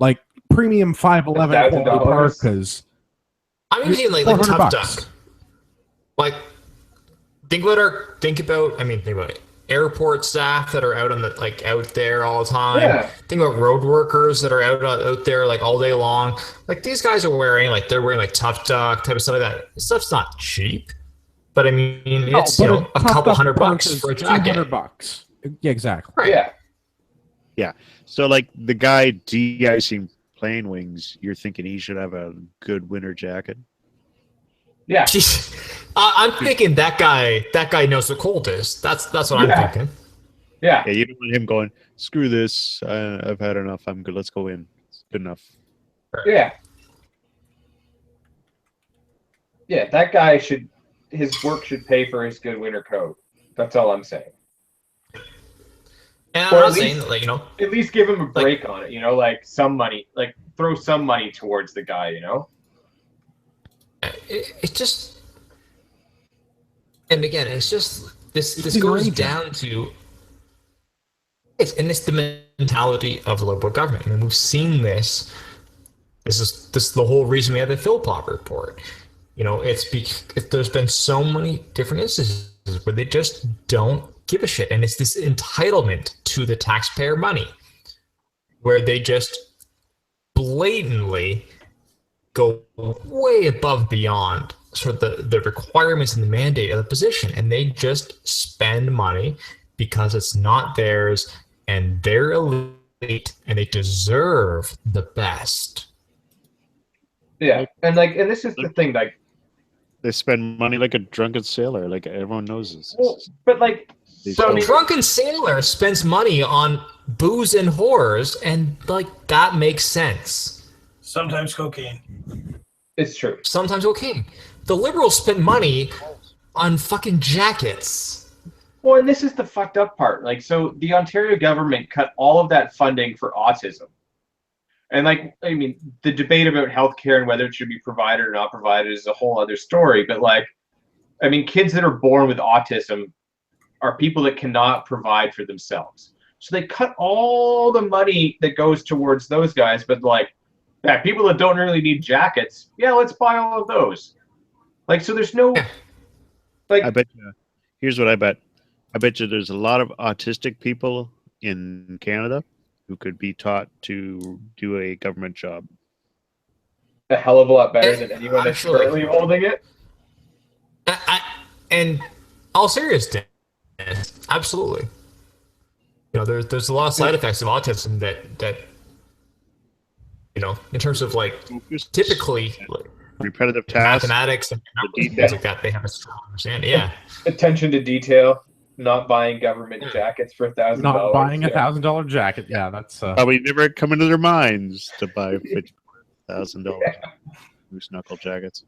like premium 511 quality parkas, I'm even saying like Tough Duck. Like think about it. Airport staff that are out on the out there all the time. Yeah. Think about road workers that are out there like all day long. Like these guys are wearing Tough Duck type of stuff like that. This stuff's not cheap, but I mean it's but a couple $100 is for a jacket. $200. Yeah, exactly. Right. Yeah. yeah. So like the guy de-icing plane wings, you're thinking he should have a good winter jacket. Yeah. I'm thinking that guy knows what cold is. That's what I'm thinking. Yeah. Yeah, you don't want him going, screw this. I've had enough. I'm good. Let's go in. It's good enough. Yeah. Yeah, that guy his work should pay for his good winter coat. That's all I'm saying. And Or I'm at not saying least- that, At least give him a break on it, like some money, like throw some money towards the guy, it just, and again, it's just this goes enraging. down to it's the mentality of the Liberal government. I mean, we've seen this. This is the whole reason we had the Philpott report. There's been so many different instances where they just don't give a shit, and it's this entitlement to the taxpayer money, where they just blatantly go way above beyond sort of the requirements and the mandate of the position, and they just spend money because it's not theirs, and they're elite, and they deserve the best. Yeah, and this is the thing, They spend money like a drunken sailor. Like everyone knows this. well, but So a drunken sailor spends money on booze and whores, and that makes sense. Sometimes cocaine. It's true. Sometimes okay. The Liberals spend money on fucking jackets. Well, and this is the fucked up part. Like, so the Ontario government cut all of that funding for autism. And, like, I mean, the debate about healthcare and whether it should be provided or not provided is a whole other story. But, like, I mean, kids that are born with autism are people that cannot provide for themselves. So they cut all the money that goes towards those guys. But, like, yeah, people that don't really need jackets, yeah, let's buy all of those. Like, so there's no, like... I bet you, here's what I bet. I bet you there's a lot of autistic people in Canada who could be taught to do a government job. A hell of a lot better than anyone that's currently holding it. And all seriousness, absolutely. You know, there's a lot of side effects of autism that you know, in terms of like typically like, repetitive tasks, mathematics, and things like that, they have a strong understanding. Yeah, attention to detail. Not buying government jackets for $1,000. Not buying $1,000 jacket. Yeah, that's probably never come into their minds to buy $1,000 loose knuckle jackets.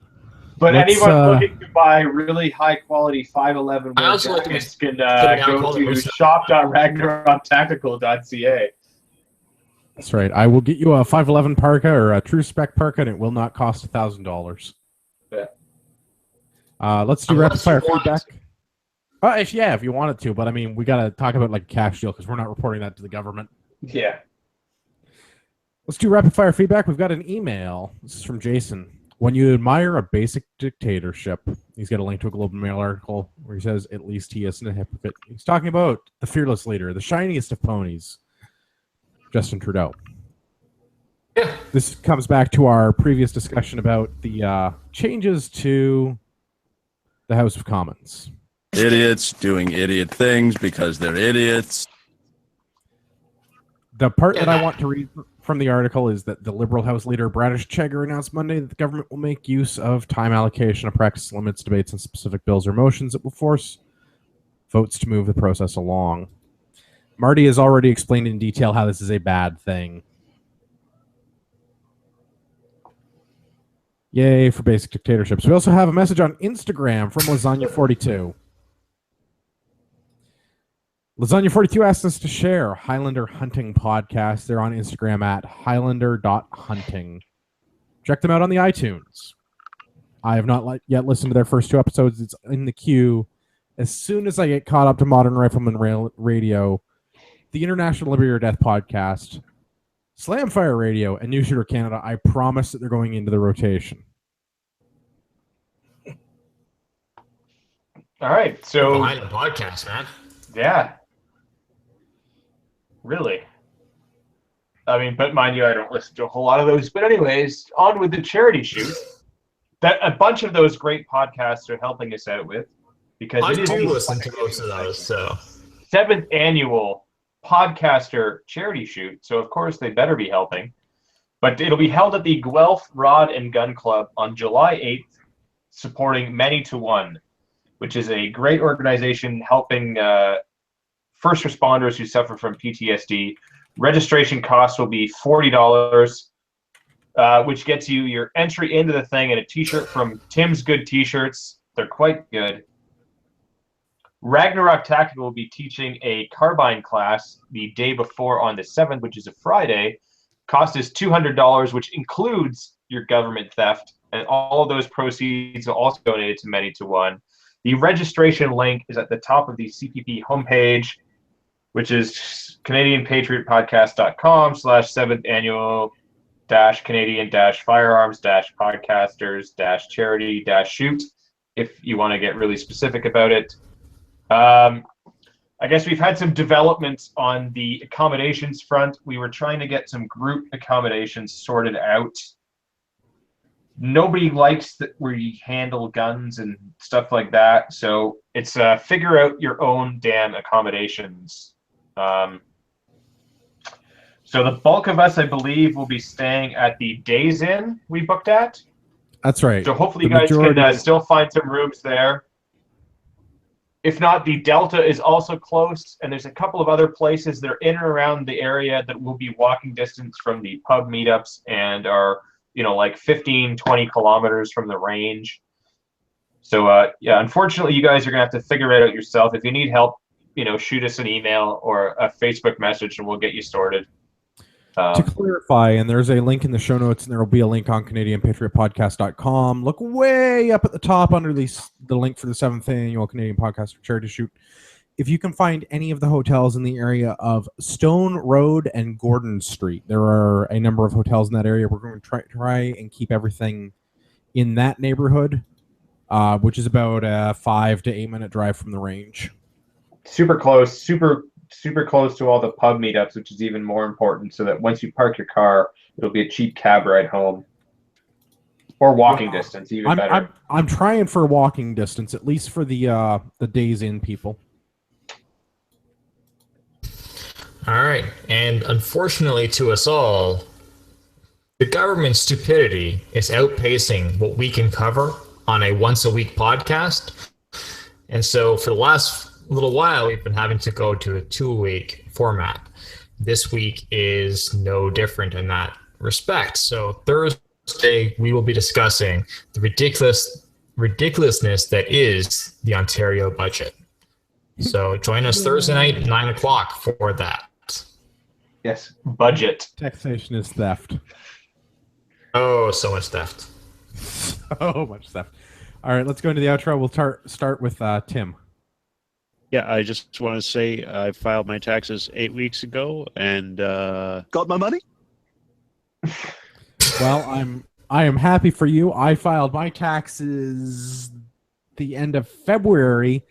But anyone looking to buy really high quality 511 jackets can go to shop.ragnaroktactical.ca. That's right. I will get you a 511 parka or a true spec parka, and it will not cost $1,000. Yeah. Let's do rapid fire feedback. If you wanted to, but I mean, we got to talk about like a cash deal because we're not reporting that to the government. Yeah. Let's do rapid fire feedback. We've got an email. This is from Jason. When you admire a basic dictatorship, he's got a link to a Globe and Mail article where he says, at least he isn't a hypocrite. He's talking about the fearless leader, the shiniest of ponies, Justin Trudeau. Yeah. This comes back to our previous discussion about the changes to the House of Commons. Idiots doing idiot things because they're idiots. The part that I want to read from the article is that the Liberal House leader Bradish Chegger announced Monday that the government will make use of time allocation of practice limits, debates, and specific bills or motions that will force votes to move the process along. Marty has already explained in detail how this is a bad thing. Yay for basic dictatorships. We also have a message on Instagram from Lasagna42. Lasagna42 asked us to share Highlander Hunting Podcast. They're on Instagram at highlander.hunting. Check them out on the iTunes. I have not yet listened to their first 2 episodes. It's in the queue. As soon as I get caught up to Modern Rifleman Radio, the International Liberty or Death Podcast, Slamfire Radio, and New Shooter Canada, I promise that they're going into the rotation. All right, so... Behind the podcast, man. Yeah. Really? I mean, but mind you, I don't listen to a whole lot of those. But anyways, on with the charity shoot. That a bunch of those great podcasts are helping us out with. Because I do listen to most of those, so... 7th annual podcaster charity shoot, so of course they better be helping. But it'll be held at the Guelph Rod and Gun Club on July 8th, supporting Many to One, which is a great organization helping first responders who suffer from PTSD. Registration costs will be $40, which gets you your entry into the thing and a t-shirt from Tim's Good T-Shirts. They're quite good. Ragnarok Tactical will be teaching a carbine class the day before on the 7th, which is a Friday. Cost is $200, which includes your government theft, and all of those proceeds are also donated to Many to One. The registration link is at the top of the CPP homepage, which is CanadianPatriotPodcast.com/7th annual Canadian firearms podcasters charity shoot, if you want to get really specific about it. I guess we've had some developments on the accommodations front. We were trying to get some group accommodations sorted out. Nobody likes that we handle guns and stuff like that, so it's figure out your own damn accommodations. So the bulk of us, I believe, will be staying at the Days Inn we booked at. That's right. So hopefully you guys can still find some rooms there. If not, the Delta is also close, and there's a couple of other places that are in and around the area that will be walking distance from the pub meetups and our like 15, 20 kilometers from the range. So, yeah, unfortunately, you guys are going to have to figure it out yourself. If you need help, shoot us an email or a Facebook message and we'll get you sorted. To clarify, and there's a link in the show notes, and there will be a link on CanadianPatriotPodcast.com. Look way up at the top under the link for the 7th Annual Canadian Podcast Charity Shoot. If you can find any of the hotels in the area of Stone Road and Gordon Street, there are a number of hotels in that area. We're going to try and keep everything in that neighborhood, which is about a 5 to 8 minute drive from the range. Super close, super close to all the pub meetups, which is even more important, so that once you park your car, it'll be a cheap cab ride home. Or walking distance, even better. I'm trying for walking distance, at least for the Days Inn people. All right, and unfortunately to us all, the government's stupidity is outpacing what we can cover on a once-a-week podcast. And so for the last little while, we've been having to go to a 2-week format. This week is no different in that respect. So Thursday, we will be discussing the ridiculousness that is the Ontario budget. So join us Thursday night at 9 o'clock for that. Yes, budget. Taxation is theft. Oh, so much theft. So much theft. All right, let's go into the outro. We'll start with Tim. Yeah, I just want to say I filed my taxes 8 weeks ago and got my money. Well, I am happy for you. I filed my taxes the end of February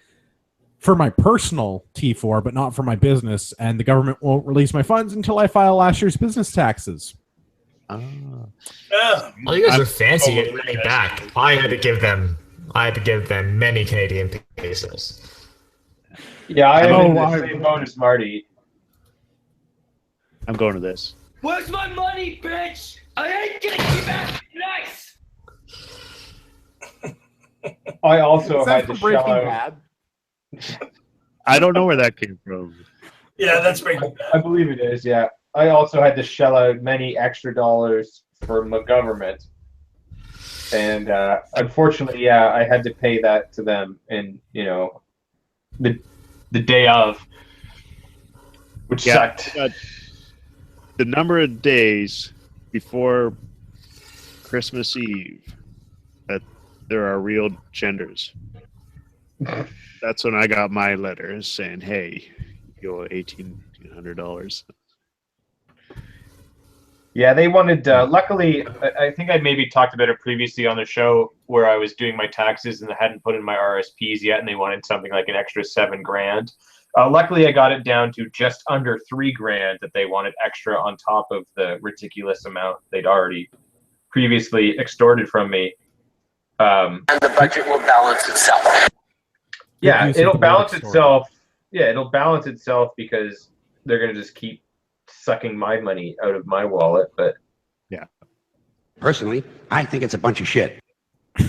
for my personal T4, but not for my business, and the government won't release my funds until I file last year's business taxes. Well, you guys are fancy getting money back. I had to give them many Canadian pesos. Yeah, I am in the same boat as Marty. I'm going to this. Where's my money, bitch? I ain't getting you back. Nice. I also had to shell out. I don't know where that came from. Yeah, that's Breaking Bad. I believe it is, yeah. I also had to shell out many extra dollars for my government. And unfortunately, yeah, I had to pay that to them in, the day of, which sucked. The number of days before Christmas Eve that there are real genders. That's when I got my letter saying, hey, you owe $1,800. Yeah, they wanted, luckily, I think I maybe talked about it previously on the show where I was doing my taxes and I hadn't put in my RSPs yet and they wanted something like an extra $7,000. Luckily, I got it down to just under $3,000 that they wanted extra on top of the ridiculous amount they'd already previously extorted from me. And the budget will balance itself. Yeah, it'll balance itself. Yeah, it'll balance itself because they're going to just keep sucking my money out of my wallet. But yeah, personally, I think it's a bunch of shit.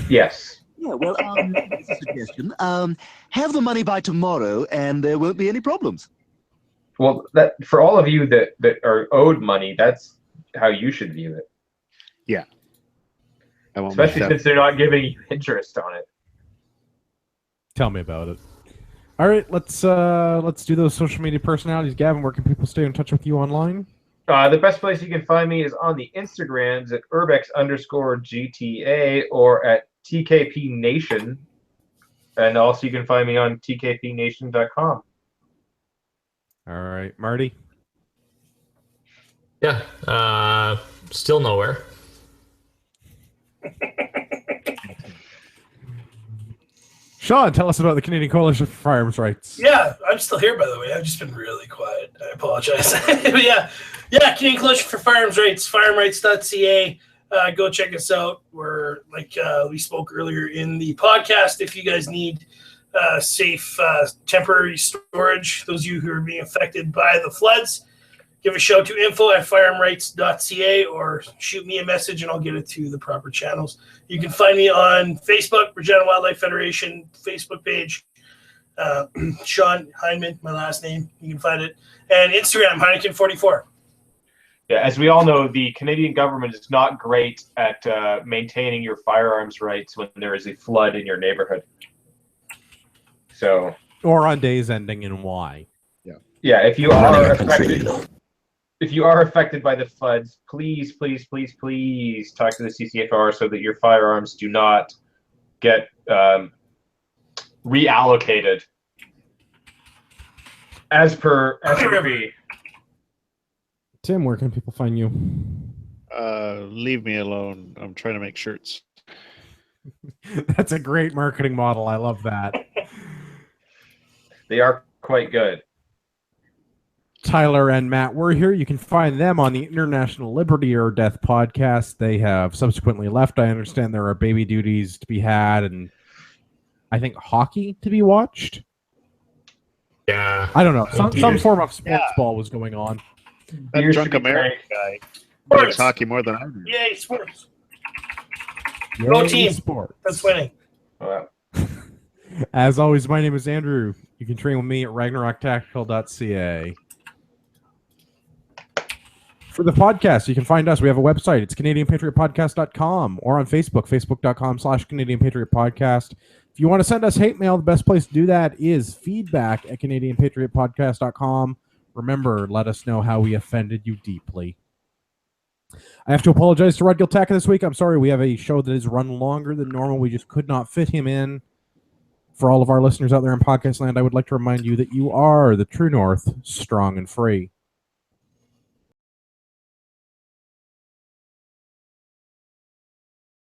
Yes. Yeah, well, here's a suggestion. Have the money by tomorrow, and there won't be any problems. Well, that for all of you that are owed money, that's how you should view it. Yeah. Especially since they're not giving you interest on it. Tell me about it. All right, let's do those social media personalities. Gavin, where can people stay in touch with you online? The best place you can find me is on the Instagrams at urbex_GTA or at TKP Nation. And also you can find me on tkpnation.com. All right, Marty? Yeah, still nowhere. Sean, tell us about the Canadian Coalition for Firearms Rights. Yeah, I'm still here, by the way. I've just been really quiet. I apologize. But yeah, Canadian Coalition for Firearms Rights, firearmrights.ca. Go check us out. We're, like we spoke earlier in the podcast, if you guys need safe temporary storage, those of you who are being affected by the floods, give a shout to info@firearmrights.ca or shoot me a message and I'll get it to the proper channels. You can find me on Facebook, Regina Wildlife Federation Facebook page. Sean Heineman, my last name. You can find it. And Instagram, Heineken44. Yeah, as we all know, the Canadian government is not great at maintaining your firearms rights when there is a flood in your neighborhood. So, or on days ending in Y. Yeah, if you are affected by the floods, please talk to the CCFR so that your firearms do not get reallocated as per SRB. Tim, where can people find you? Leave me alone. I'm trying to make shirts. That's a great marketing model. I love that. They are quite good. Tyler and Matt were here. You can find them on the International Liberty or Death podcast. They have subsequently left. I understand there are baby duties to be had and I think hockey to be watched. Yeah. I don't know. Some form of sports ball was going on. That drunk American guy likes hockey more than I do. Yay, sports. Yay, Go team. Sports. That's winning. Wow. As always, my name is Andrew. You can train with me at RagnarokTactical.ca. For the podcast, you can find us. We have a website. It's CanadianPatriotPodcast.com or on Facebook, Facebook.com/CanadianPatriotPodcast. If you want to send us hate mail, the best place to do that is feedback@CanadianPatriotPodcast.com. Remember, let us know how we offended you deeply. I have to apologize to Rod Giltaka this week. I'm sorry, we have a show that is run longer than normal. We just could not fit him in. For all of our listeners out there in podcast land, I would like to remind you that you are the true north, strong and free.